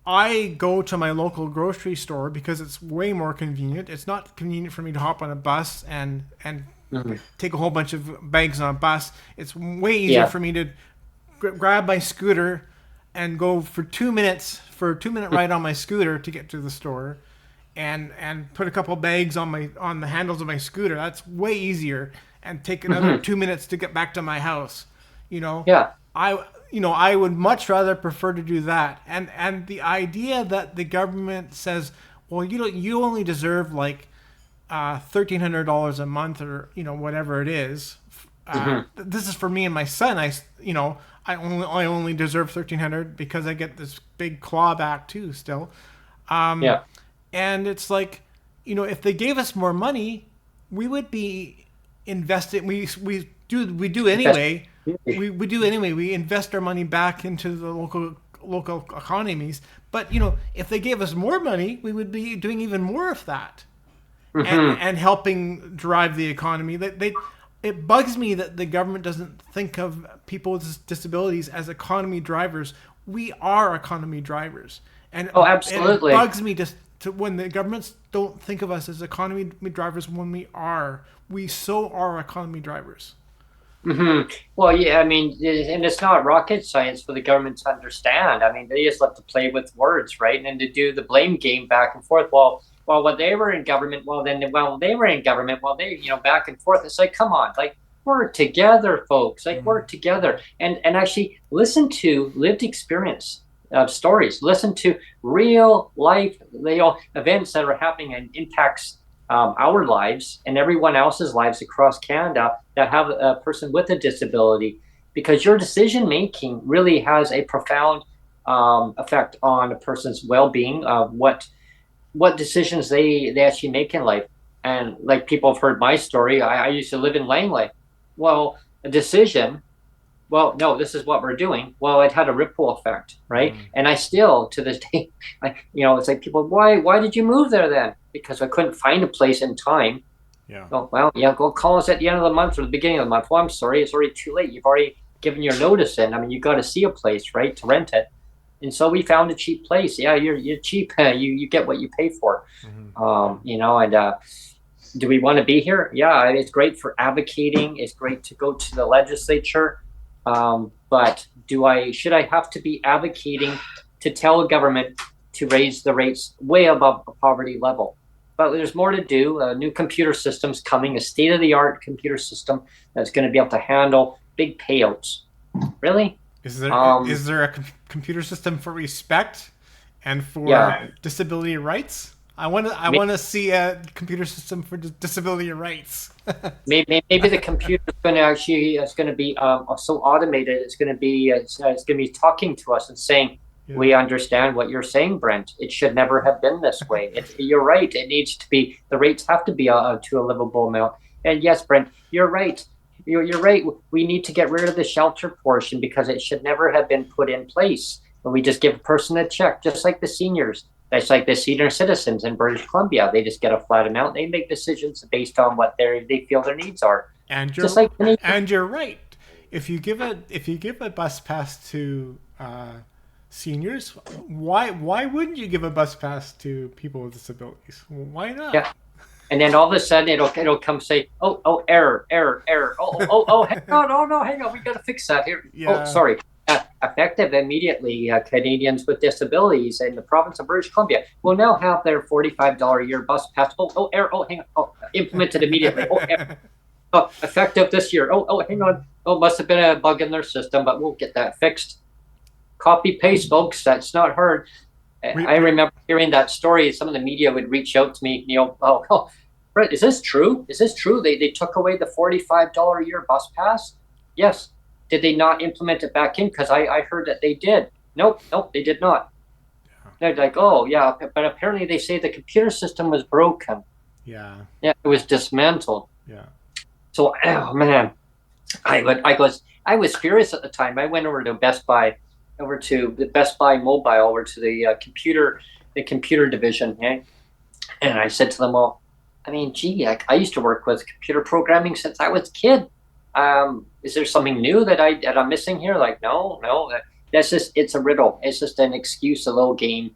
I go to my local grocery store because it's way more convenient. It's not convenient for me to hop on a bus and take a whole bunch of bags on a bus. It's way easier yeah, for me to grab my scooter and go for 2 minutes for a 2 minute ride on my scooter to get to the store, and put a couple bags on the handles of my scooter. That's way easier, and take another 2 minutes to get back to my house. You know, yeah. I would much rather prefer to do that. And the idea that the government says, well, you only deserve like $1,300 a month, or whatever it is. This is for me and my son. I only deserve 1,300 because I get this big clawback too still. Yeah. And it's like, if they gave us more money, we would be invested. We do anyway. We do anyway. We invest our money back into the local economies. But if they gave us more money, we would be doing even more of that, and helping drive the economy. It bugs me that the government doesn't think of people with disabilities as economy drivers. We are economy drivers, and Oh, absolutely. it bugs me to when the governments don't think of us as economy drivers when we so are economy drivers. Well, yeah, I mean, and it's not rocket science for the government to understand. I mean, they just love to play with words, right? And to do the blame game back and forth. Well, when they were in government, they were in government, they, back and forth. It's like, come on, like, work together, folks. Like, work together, and actually listen to lived experience stories. Listen to real life, events that are happening and impacts our lives and everyone else's lives across Canada that have a person with a disability, because your decision making really has a profound effect on a person's well-being, what decisions they actually make in life. And like, people have heard my story. I used to live in Langley. Well, a decision, well, no, this is what we're doing. Well, it had a ripple effect, right? And I still, to this day, it's like, people, why did you move there then? Because I couldn't find a place in time. Yeah. Oh, well, yeah, go call us at the end of the month or the beginning of the month. Well, I'm sorry, it's already too late. You've already given your notice in. I mean, you got to see a place, right, to rent it. And so we found a cheap place. Yeah, you're cheap. You get what you pay for. And do we want to be here? Yeah, it's great for advocating. It's great to go to the legislature. But should I have to be advocating to tell a government to raise the rates way above the poverty level? But there's more to do. New computer systems coming, a state-of-the-art computer system that's going to be able to handle big payouts. Really? Is there a computer system for respect and for disability rights? I want to see a computer system for disability rights. maybe the computer is going to be so automated. It's going to be talking to us and saying, we understand what you're saying, Brent. It should never have been this way. You're right. It needs to be, the rates have to be to a livable amount. And yes, Brent, you're right. You're right. We need to get rid of the shelter portion because it should never have been put in place. But we just give a person a check, just like the seniors. That's like the senior citizens in British Columbia. They just get a flat amount. They make decisions based on what they feel their needs are. And you're right. If you give a bus pass to seniors, why wouldn't you give a bus pass to people with disabilities? Why not? Yeah. And then all of a sudden it'll come say, error. Hang on, we got to fix that here. Yeah. Oh, sorry. Effective immediately, Canadians with disabilities in the province of British Columbia will now have their $45 a year bus pass. Error. Hang on. Implemented immediately. Error. Effective this year. Hang on. Must have been a bug in their system, but we'll get that fixed. Copy paste, folks. That's not hard. I remember hearing that story. Some of the media would reach out to me, Brett, is this true? Is this true? They took away the $45 a year bus pass? Yes. Did they not implement it back in? Because I heard that they did. Nope, nope, they did not. They're like, oh yeah, but apparently they say the computer system was broken. Yeah. Yeah, it was dismantled. Yeah. So, oh man, I was furious at the time. I went over to Best Buy, over to the Best Buy Mobile, over to the computer division, okay? And I said to them, well, I mean, gee, I used to work with computer programming since I was a kid. Is there something new that I'm missing here? Like, no, that's just, it's a riddle. It's just an excuse, a little game.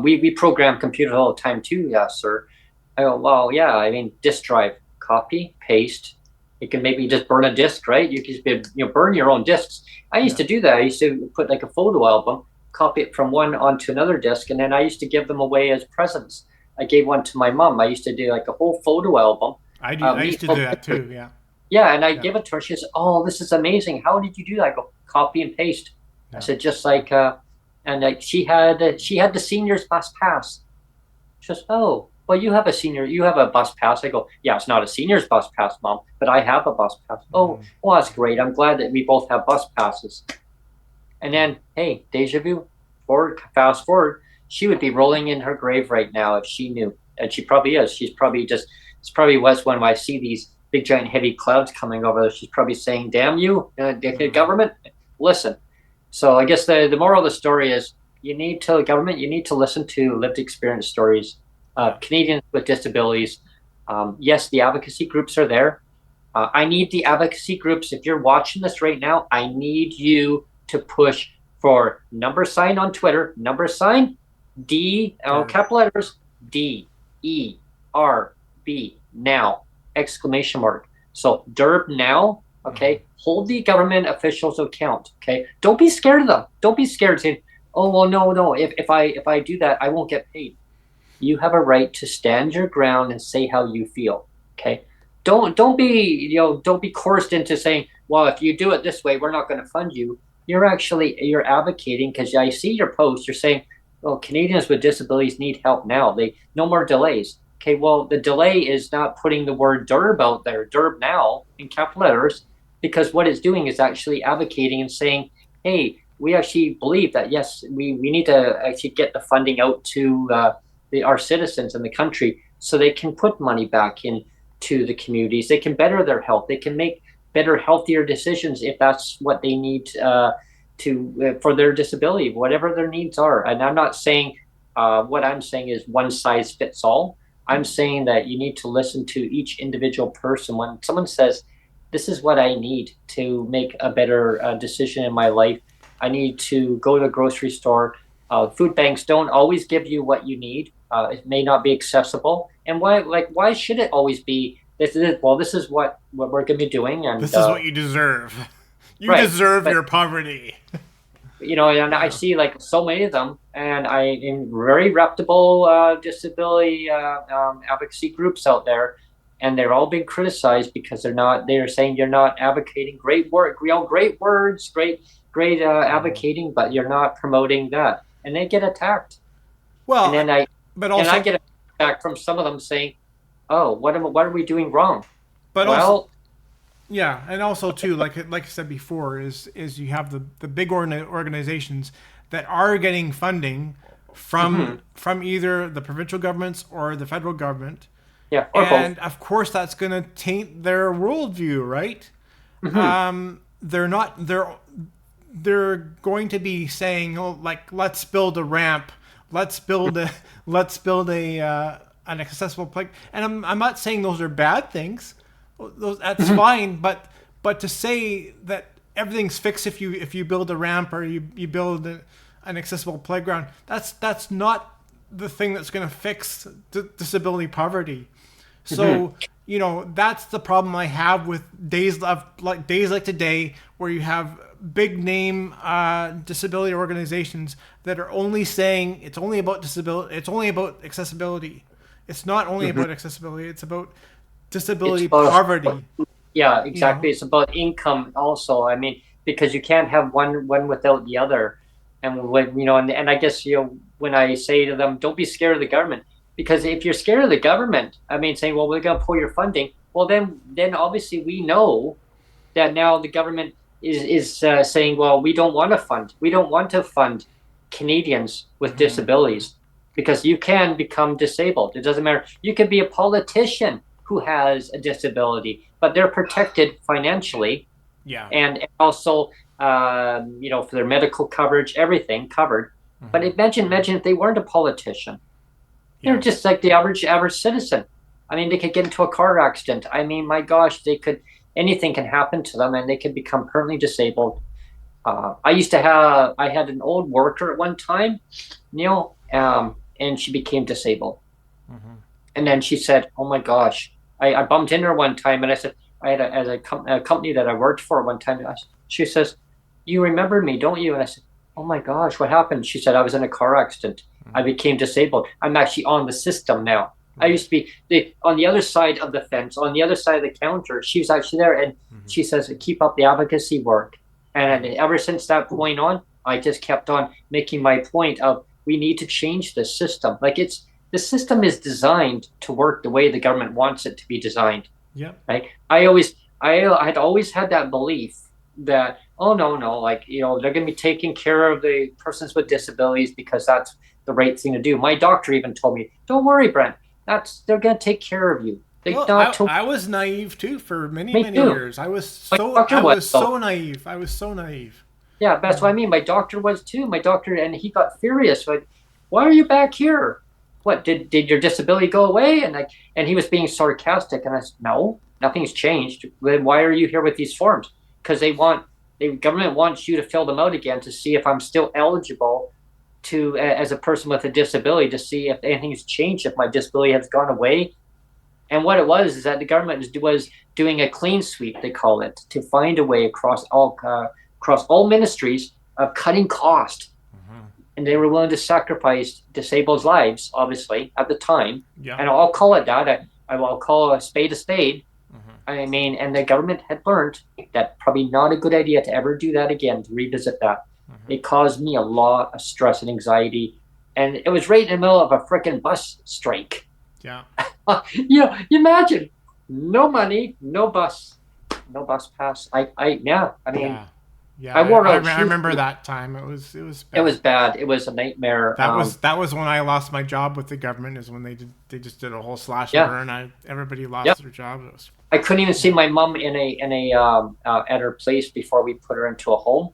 We program computers all the time too, yeah, sir. I go, well, yeah, I mean, disk drive, copy, paste. You can maybe just burn a disk, right? You can just burn your own disks. I used to do that. I used to put like a photo album, copy it from one onto another disk, and then I used to give them away as presents. I gave one to my mom. I used to do like a whole photo album. I used to do that too, yeah. Yeah, and I give it to her. She says, oh, this is amazing. How did you do that? I go, copy and paste. I said, just like, and like she had the seniors bus pass. She says, oh, well, you have a bus pass. I go, yeah, it's not a seniors bus pass, Mom, but I have a bus pass. Oh, well, that's great. I'm glad that we both have bus passes. And then, hey, deja vu, fast forward, she would be rolling in her grave right now if she knew. And she probably is. It's probably was when I see these big, giant, heavy clouds coming over there. She's probably saying, damn you, government, listen. So I guess the moral of the story is you need to listen to lived experience stories. Canadians with disabilities. Yes, the advocacy groups are there. I need the advocacy groups. If you're watching this right now, I need you to push for # on Twitter, D, capital letters, DERB, now, ! So DERB now, okay? Hold the government officials account, okay? Don't be scared of them. Don't be scared saying, oh, well, no, if I do that, I won't get paid. You have a right to stand your ground and say how you feel, okay? Don't be coerced into saying, well, if you do it this way, we're not going to fund you. You're advocating, because I see your post. You're saying, well, Canadians with disabilities need help now. No more delays. Okay, well, the delay is not putting the word DERB out there, DERB now, in capital letters, because what it's doing is actually advocating and saying, hey, we actually believe that, yes, we need to actually get the funding out to our citizens in the country so they can put money back into the communities. They can better their health. They can make better, healthier decisions if that's what they need for their disability, whatever their needs are. And I'm not saying, what I'm saying is one size fits all. I'm saying that you need to listen to each individual person. When someone says, this is what I need to make a better decision in my life, I need to go to a grocery store. Food banks don't always give you what you need. It may not be accessible. And why should it always be, this is what we're going to be doing. And this is what you deserve. You deserve your poverty. And I see like so many of them, and I in very reputable disability advocacy groups out there, and they're all being criticized because they're saying you're not advocating great work, great words, great advocating, but you're not promoting that, and they get attacked. Well, and then I get attacked from some of them saying, oh, what are we doing wrong? But also, yeah, and also too, like I said before, is you have the big organizations that are getting funding from either the provincial governments or the federal government. Yeah, or and both. Of course that's going to taint their worldview, right? They're going to be saying, oh, like, let's build a ramp, let's build an accessible place. And I'm not saying those are bad things. That's fine, but to say that everything's fixed if you build a ramp or you build an accessible playground, that's not the thing that's going to fix disability poverty. So that's the problem I have with days like today, where you have big name disability organizations that are only saying it's only about disability, it's only about accessibility. It's not only about accessibility, it's about disability poverty. Yeah, exactly. It's about income also. I mean, because you can't have one without the other. And when and I guess when I say to them, don't be scared of the government. Because if you're scared of the government, I mean, saying, well, we're going to pull your funding, well, then obviously we know that now the government is saying, well, we don't want to fund Canadians with disabilities, because you can become disabled. It doesn't matter. You could be a politician who has a disability, but they're protected financially, Yeah. and also, for their medical coverage, everything covered. But imagine if they weren't a politician. Yeah. They're just like the average citizen. I mean, they could get into a car accident. I mean, my gosh, anything can happen to them, and they can become permanently disabled. I had an old worker at one time, Neil, and she became disabled. And then she said, "Oh my gosh," I bumped into her one time, and I said, I had a company that I worked for one time. She says, "You remember me, don't you?" And I said, "Oh my gosh, what happened?" She said, "I was in a car accident. I became disabled. I'm actually on the system now." I used to be on the other side of the fence, on the other side of the counter. She was actually there, and she says, "Keep up the advocacy work." And ever since that point on, I just kept on making my point of, we need to change the system. Like, the system is designed to work the way the government wants it to be designed. Yeah. Right? I had always had that belief that, oh no, like, they're going to be taking care of the persons with disabilities because that's the right thing to do. My doctor even told me, "Don't worry, Brent. They're going to take care of you." I was naive too for many years. I was so naive. I was so naive. Yeah, that's what I mean. My doctor was too. My doctor, and he got furious. Like, "Why are you back here? What, did your disability go away?" And he was being sarcastic, and I said, "No, nothing's changed. Then why are you here with these forms?" Because the government wants you to fill them out again to see if I'm still eligible to, as a person with a disability, to see if anything's changed, if my disability has gone away. And what it was is that the government was doing a clean sweep, they call it, to find a way across all ministries of cutting cost. And they were willing to sacrifice disabled lives, obviously, at the time. Yeah. And I'll call it that. I will call a spade a spade. I mean, and the government had learned that probably not a good idea to ever do that again, to revisit that. It caused me a lot of stress and anxiety. And it was right in the middle of a freaking bus strike. Yeah. You imagine, no money, no bus pass. Yeah, I wore I remember that time. It was bad. It was bad. It was a nightmare. That was when I lost my job with the government. Is when they just did a whole slash and burn. Everybody lost their jobs. I couldn't even see my mom at her place before we put her into a home.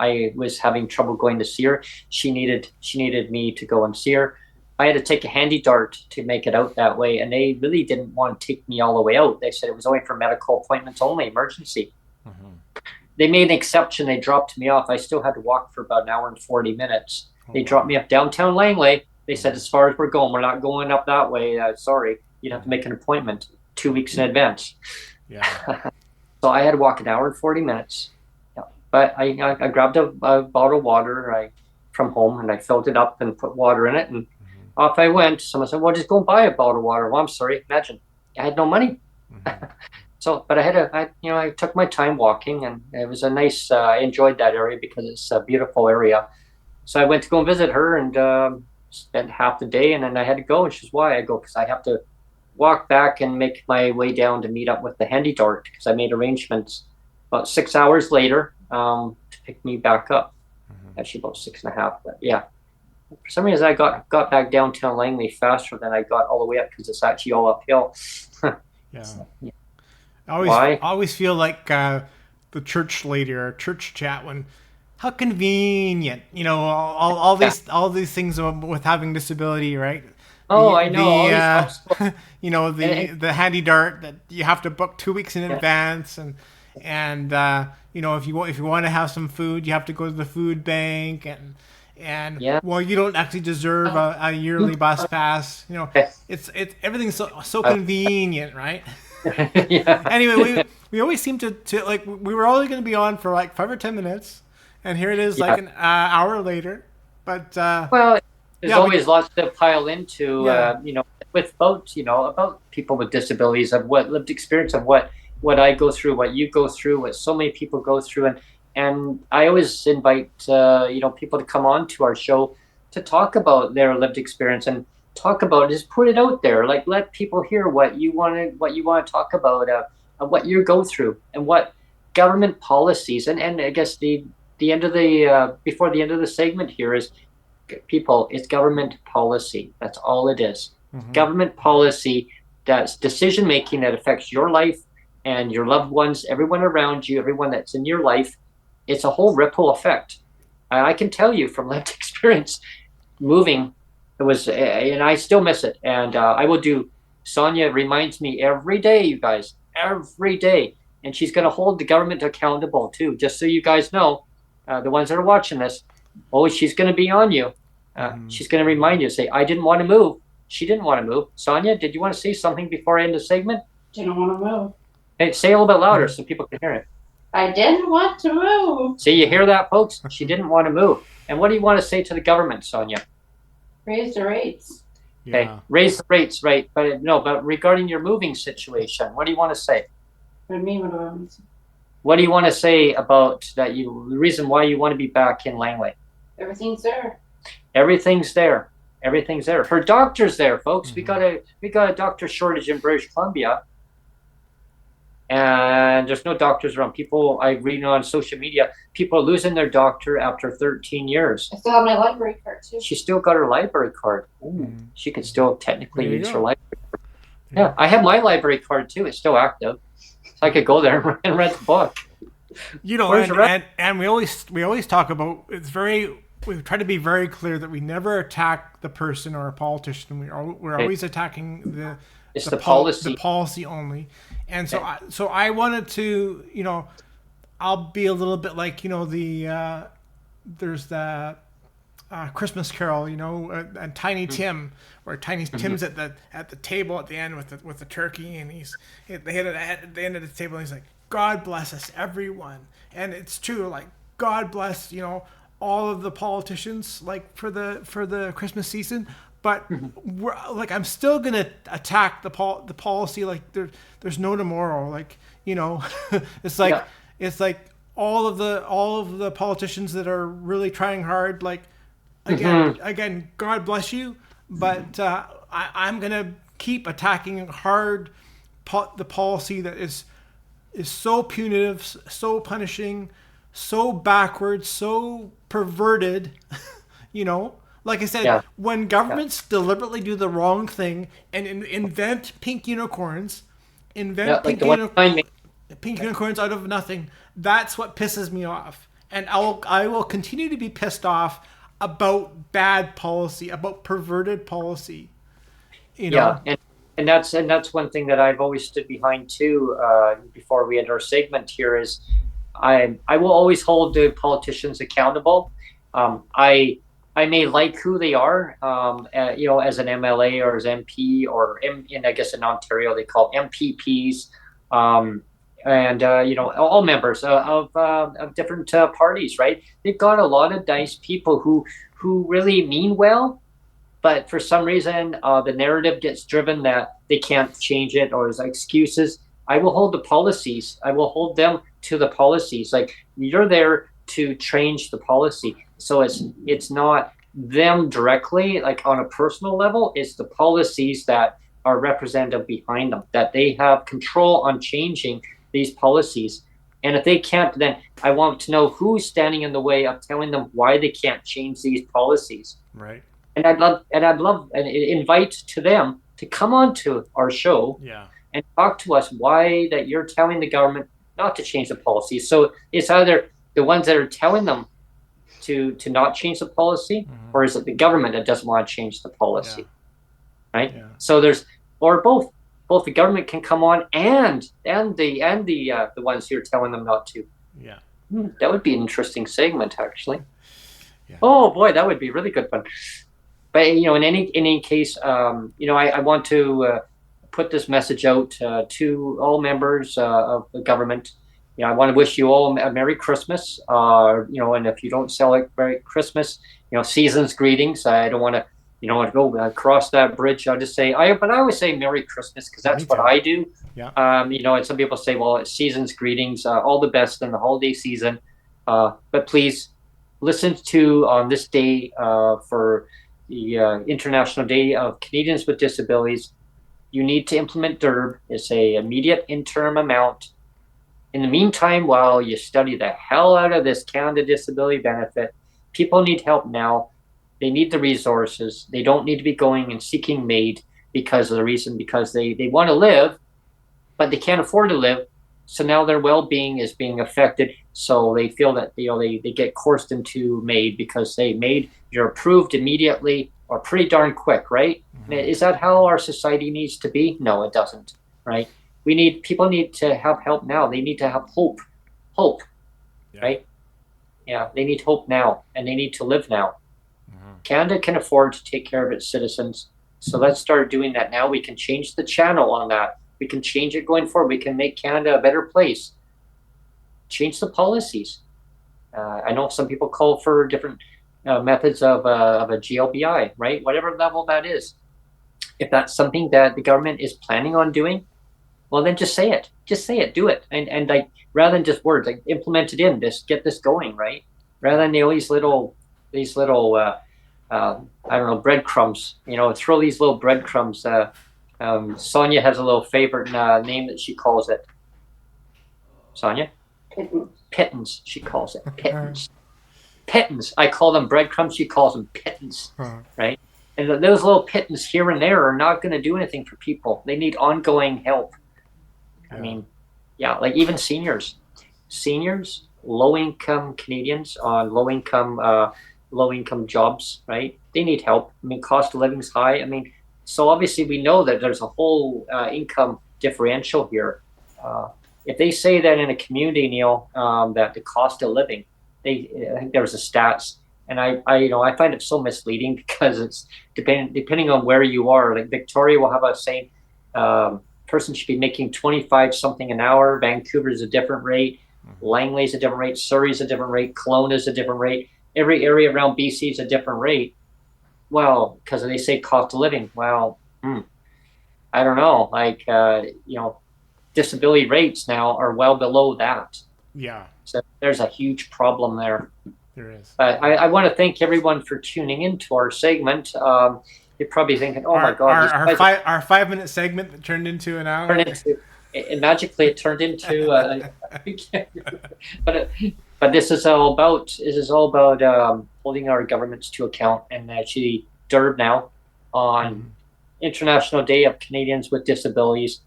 I was having trouble going to see her. She needed me to go and see her. I had to take a handy dart to make it out that way, and they really didn't want to take me all the way out. They said it was only for medical appointments only, emergency. They made an exception. They dropped me off. I still had to walk for about an hour and 40 minutes. They dropped me up downtown Langley. They said, "As far as we're going, we're not going up that way. Sorry, you'd have to make an appointment 2 weeks in advance." Yeah. So I had to walk an hour and 40 minutes. Yeah. But I grabbed a bottle of water from home, and I filled it up and put water in it, and off I went. Someone said, "Well, just go and buy a bottle of water." Well, I'm sorry. Imagine, I had no money. So, but I took my time walking, and it was a nice, I enjoyed that area because it's a beautiful area. So I went to go and visit her, and spent half the day, and then I had to go. And she's, "Why?" I go, "Because I have to walk back and make my way down to meet up with the handy dart, because I made arrangements about 6 hours later to pick me back up." Actually about 6.5, but yeah. For some reason, I got back downtown Langley faster than I got all the way up, because it's actually all uphill. Yeah. Yeah. I always feel like the church lady or church chat when, how convenient, all these things with having disability, right? Oh, I know. The handy dart that you have to book 2 weeks in advance, and if you want to have some food, you have to go to the food bank, and well, you don't actually deserve a yearly bus pass. It's everything's so convenient, right? Yeah. Anyway, we always seem to like, we were only going to be on for like 5 or 10 minutes, and here it is, like an hour later. But well, there's always lots to pile into. About people with disabilities, of what lived experience of what I go through, what you go through, what so many people go through, and I always invite people to come on to our show to talk about their lived experience and talk about it. Just put it out there. Like, let people hear what you want to talk about, what you go through, and what government policies. And I guess the end of the before the end of the segment here is, people, it's government policy. That's all it is. Government policy, that's decision making that affects your life and your loved ones, everyone around you, everyone that's in your life. It's a whole ripple effect. I can tell you from lived experience, moving, it was, and I still miss it. And I will do. Sonjia reminds me every day, you guys, every day, and she's going to hold the government accountable too. Just so you guys know, the ones that are watching this, oh, she's going to be on you. She's going to remind you, say, I didn't want to move. She didn't want to move. Sonjia, did you want to say something before I end the segment? Didn't want to move. Hey, say a little bit louder so people can hear it. I didn't want to move. See, you hear that, folks? She didn't want to move. And what do you want to say to the government, Sonjia? Raise the rates. Okay, Yeah. raise the rates, right? But no, but regarding your moving situation, what do you want to say? What do you mean? What do I want to say? What do you want to say about that? The reason why you want to be back in Langley? Everything's there. Everything's there. Everything's there. Her doctor's there, folks. We got a doctor shortage in British Columbia, and there's no doctors around. People, I read on social media, people are losing their doctor after 13 years. I still have my library card too. She still got her library card. She can still technically There you use go. her library card. Yeah, I have my library card too. It's still active, so I could go there and read the book. You know, Where's the rest? and we always talk about, we try to be very clear that we never attack the person or a politician. We're always attacking It's the policy. the policy only. And so I wanted to, you know, I'll be a little bit like, you know, there's the Christmas Carol, you know, and Tiny Tim, where Tiny Tim's at the table at the end with the turkey, and they hit it at the end of the table, and he's like, God bless us, everyone. And it's true, like, God bless, you know, all of the politicians, like, for the Christmas season. But I'm still gonna attack the policy. Like, there's no tomorrow. Like, you know, it's like all of the politicians that are really trying hard. Like, again, God bless you. But I'm gonna keep attacking hard the policy that is so punitive, so punishing, so backwards, so perverted, you know. Like I said, when governments deliberately do the wrong thing and invent pink unicorns, pink unicorns out of nothing, that's what pisses me off. And I will continue to be pissed off about bad policy, about perverted policy. You know? Yeah, and that's one thing that I've always stood behind too. Before we end our segment here, is I will always hold the politicians accountable. I may like who they are, you know, as an MLA or as MP, or I guess in Ontario they call MPPs, and you know, all members of different parties, right? They've got a lot of nice people who really mean well, but for some reason the narrative gets driven that they can't change it, or there's excuses. I will hold the policies. I will hold them to the policies. Like, you're there to change the policy. So it's not them directly, like on a personal level. It's the policies that are representative behind them, that they have control on changing these policies. And if they can't, then I want to know who's standing in the way of telling them why they can't change these policies. Right. And I'd love and invite to them to come on to our show and talk to us why that you're telling the government not to change the policies. So it's either the ones that are telling them to not change the policy, or is it the government that doesn't want to change the policy? Right? Yeah. So there's, or both the government can come on and the ones who are telling them not to. Yeah. That would be an interesting segment, actually. Yeah. Oh boy, that would be really good fun. But you know, in any case, you know, I want to put this message out to all members of the government. You know, I want to wish you all a Merry Christmas. You know, and if you don't celebrate Christmas, you know, season's greetings. I don't want to, you know, go across that bridge. I'll just say, but I always say Merry Christmas because that's what I do. Yeah. You know, and some people say, well, it's season's greetings. All the best in the holiday season. But please listen to on this day for International Day of Canadians with Disabilities, you need to implement DERB. It's a immediate interim amount. In the meantime, while you study the hell out of this Canada Disability Benefit, people need help now. They need the resources. They don't need to be going and seeking MAID because they want to live, but they can't afford to live. So now their well-being is being affected. So they feel that they get coursed into MAID because you're approved immediately or pretty darn quick, right? Mm-hmm. Is that how our society needs to be? No, it doesn't, right? People need to have help now. They need to have hope, yeah. Right? Yeah, they need hope now, and they need to live now. Mm-hmm. Canada can afford to take care of its citizens, so let's start doing that now. We can change the channel on that. We can change it going forward. We can make Canada a better place. Change the policies. I know some people call for different methods of a GLBI, right? Whatever level that is. If that's something that the government is planning on doing, well, then just say it. Just say it. Do it. And like, rather than just words, like implement it in. Just get this going, right? Rather than these little I don't know, breadcrumbs. Throw these little breadcrumbs. Sonjia has a little favorite name that she calls it. Sonjia? Pittance. She calls it pittance. Pittance. I call them breadcrumbs. She calls them pittance. Right? And those little pittance here and there are not going to do anything for people. They need ongoing help. Yeah. I mean, yeah, like even seniors, low-income Canadians on low-income jobs, right? They need help. I mean, cost of living is high. I mean, so obviously we know that there's a whole income differential here. If they say that in a community, Neil, that the cost of living, I think there was a stats, and I find it so misleading because it's depending on where you are. Like Victoria will have a saying, person should be making 25 something an hour. Vancouver is a different rate. Langley is a different rate. Surrey is a different rate. Kelowna is a different rate. Every area around BC is a different rate. Well, because they say cost of living. Well, I don't know. Like, disability rates now are well below that. Yeah. So there's a huge problem there. There is. But I want to thank everyone for tuning into our segment. You're probably thinking, "Oh my God!" Our 5-minute segment that turned into an hour. Magically, it turned into. But this is all about holding our governments to account, and actually DERB now on International Day of Canadians with Disabilities.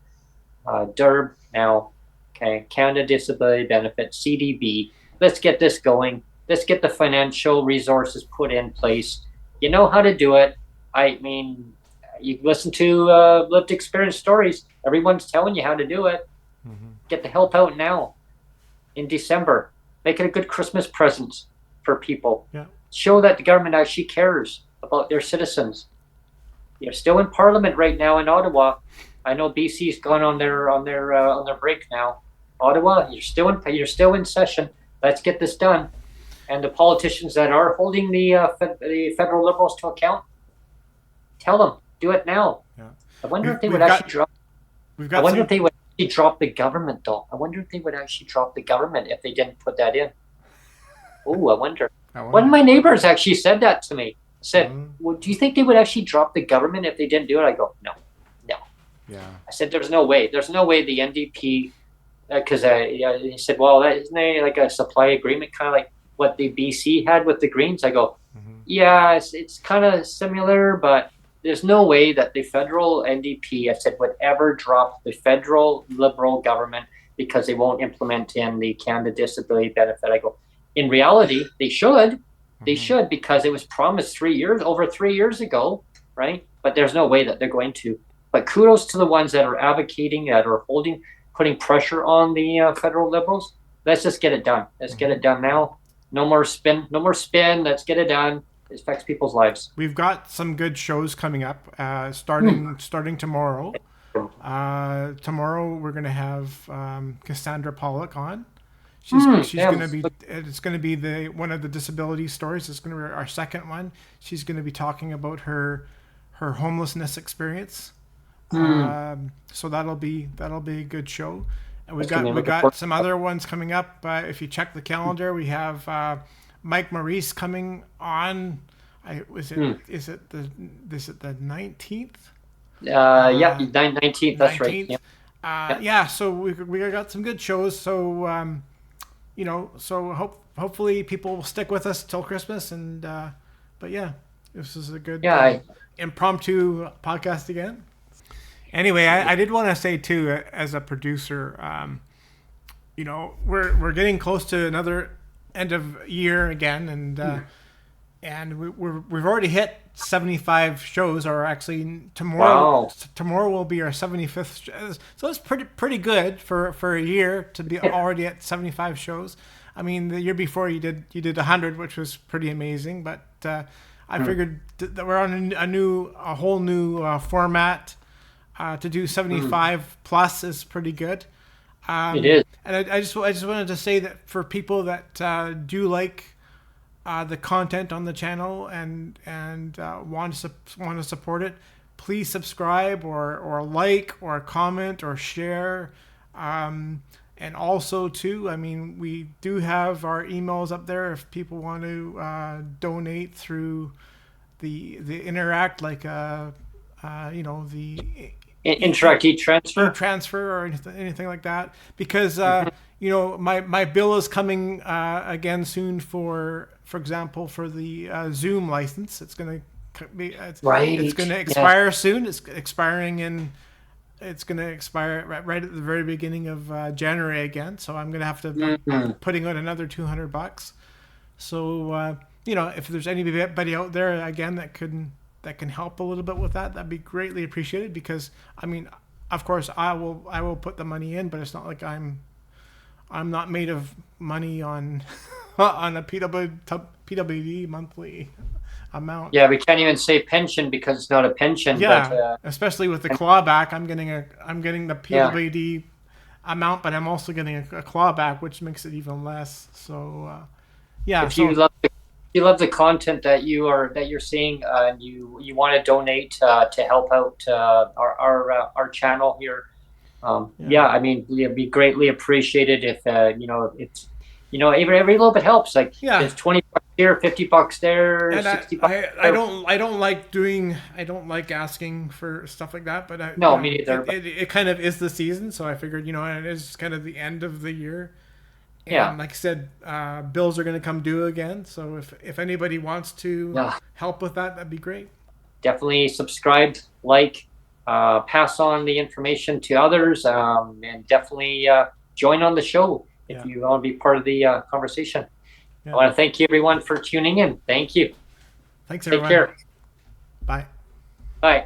DERB now, okay, Canada Disability Benefit, CDB. Let's get this going. Let's get the financial resources put in place. You know how to do it. I mean, you listen to lived experience stories. Everyone's telling you how to do it. Get the help out now. In December, make it a good Christmas present for people. Yeah. Show that the government actually cares about their citizens. You're still in Parliament right now in Ottawa. I know BC's gone on their break now. Ottawa, you're still in session. Let's get this done. And the politicians that are holding the federal Liberals to account, tell them, do it now. Yeah. I wonder if they would actually drop. I wonder if they would actually drop the government, though. I wonder if they would actually drop the government if they didn't put that in. Oh, I wonder. One of my neighbors actually said that to me. Said, "Well, do you think they would actually drop the government if they didn't do it?" I go, no. Yeah. I said, "There's no way. There's no way the NDP." Because he said, "Well, isn't there like a supply agreement, kind of like what the BC had with the Greens?" I go, "Yeah, it's kind of similar, but there's no way that the federal NDP," I said, "would ever drop the federal Liberal government because they won't implement in the Canada Disability Benefit." I go, "In reality, they should. They should, because it was promised over 3 years ago, right? But there's no way that they're going to." But kudos to the ones that are advocating, that are putting pressure on the federal Liberals. Let's just get it done. Let's get it done now. No more spin. Let's get it done. It affects people's lives. We've got some good shows coming up, starting tomorrow. Tomorrow we're going to have Cassandra Pollock on. She's going to be. It's going to be one of the disability stories. It's going to be our second one. She's going to be talking about her homelessness experience. So that'll be a good show. And we got some other ones coming up. If you check the calendar, we have Mike Maurice coming on Is it the 19th? Yeah, 19th. That's right. 19th. Yeah. Yeah, so we got some good shows. So hopefully people will stick with us till Christmas. And but yeah, this is a good impromptu podcast again. Anyway, I did want to say too, as a producer, we're getting close to another end of year again, and we've already hit 75 shows, or actually tomorrow will be our 75th. So it's pretty good for a year to be already at 75 shows. I mean, the year before you did 100, which was pretty amazing. But I figured that we're on a whole new format. To do 75 plus is pretty good. It is. And I just wanted to say that for people that do like the content on the channel and want to support it, please subscribe or like or comment or share. And also too, I mean, we do have our emails up there if people want to donate through the Interact, like the Interact e-transfer or anything like that, because my bill is coming again soon for example for the Zoom license. It's going to be it's going to expire soon. It's going to expire right at the very beginning of January again, so I'm going to have to be putting out another $200. So if there's anybody out there again that can help a little bit with that'd be greatly appreciated, because I mean, of course I will put the money in, but it's not like I'm not made of money on on a PWD monthly amount. Yeah, we can't even say pension because it's not a pension. Yeah, but, especially with the clawback, I'm getting the PWD amount, but I'm also getting a clawback, which makes it even less. So if you love the content that you're seeing, and you want to donate to help out our channel here, I mean, it'd be greatly appreciated if it's every little bit helps. Like there's $20 here, $50 there, and $60. I don't like asking for stuff like that, but me neither. It kind of is the season, so I figured it is kind of the end of the year. And like I said, bills are going to come due again. So if anybody wants to help with that, that'd be great. Definitely subscribe, like, pass on the information to others, and definitely join on the show if you want to be part of the conversation. I want to thank you, everyone, for tuning in. Thank you. Thanks, everyone. Take care. Bye. Bye.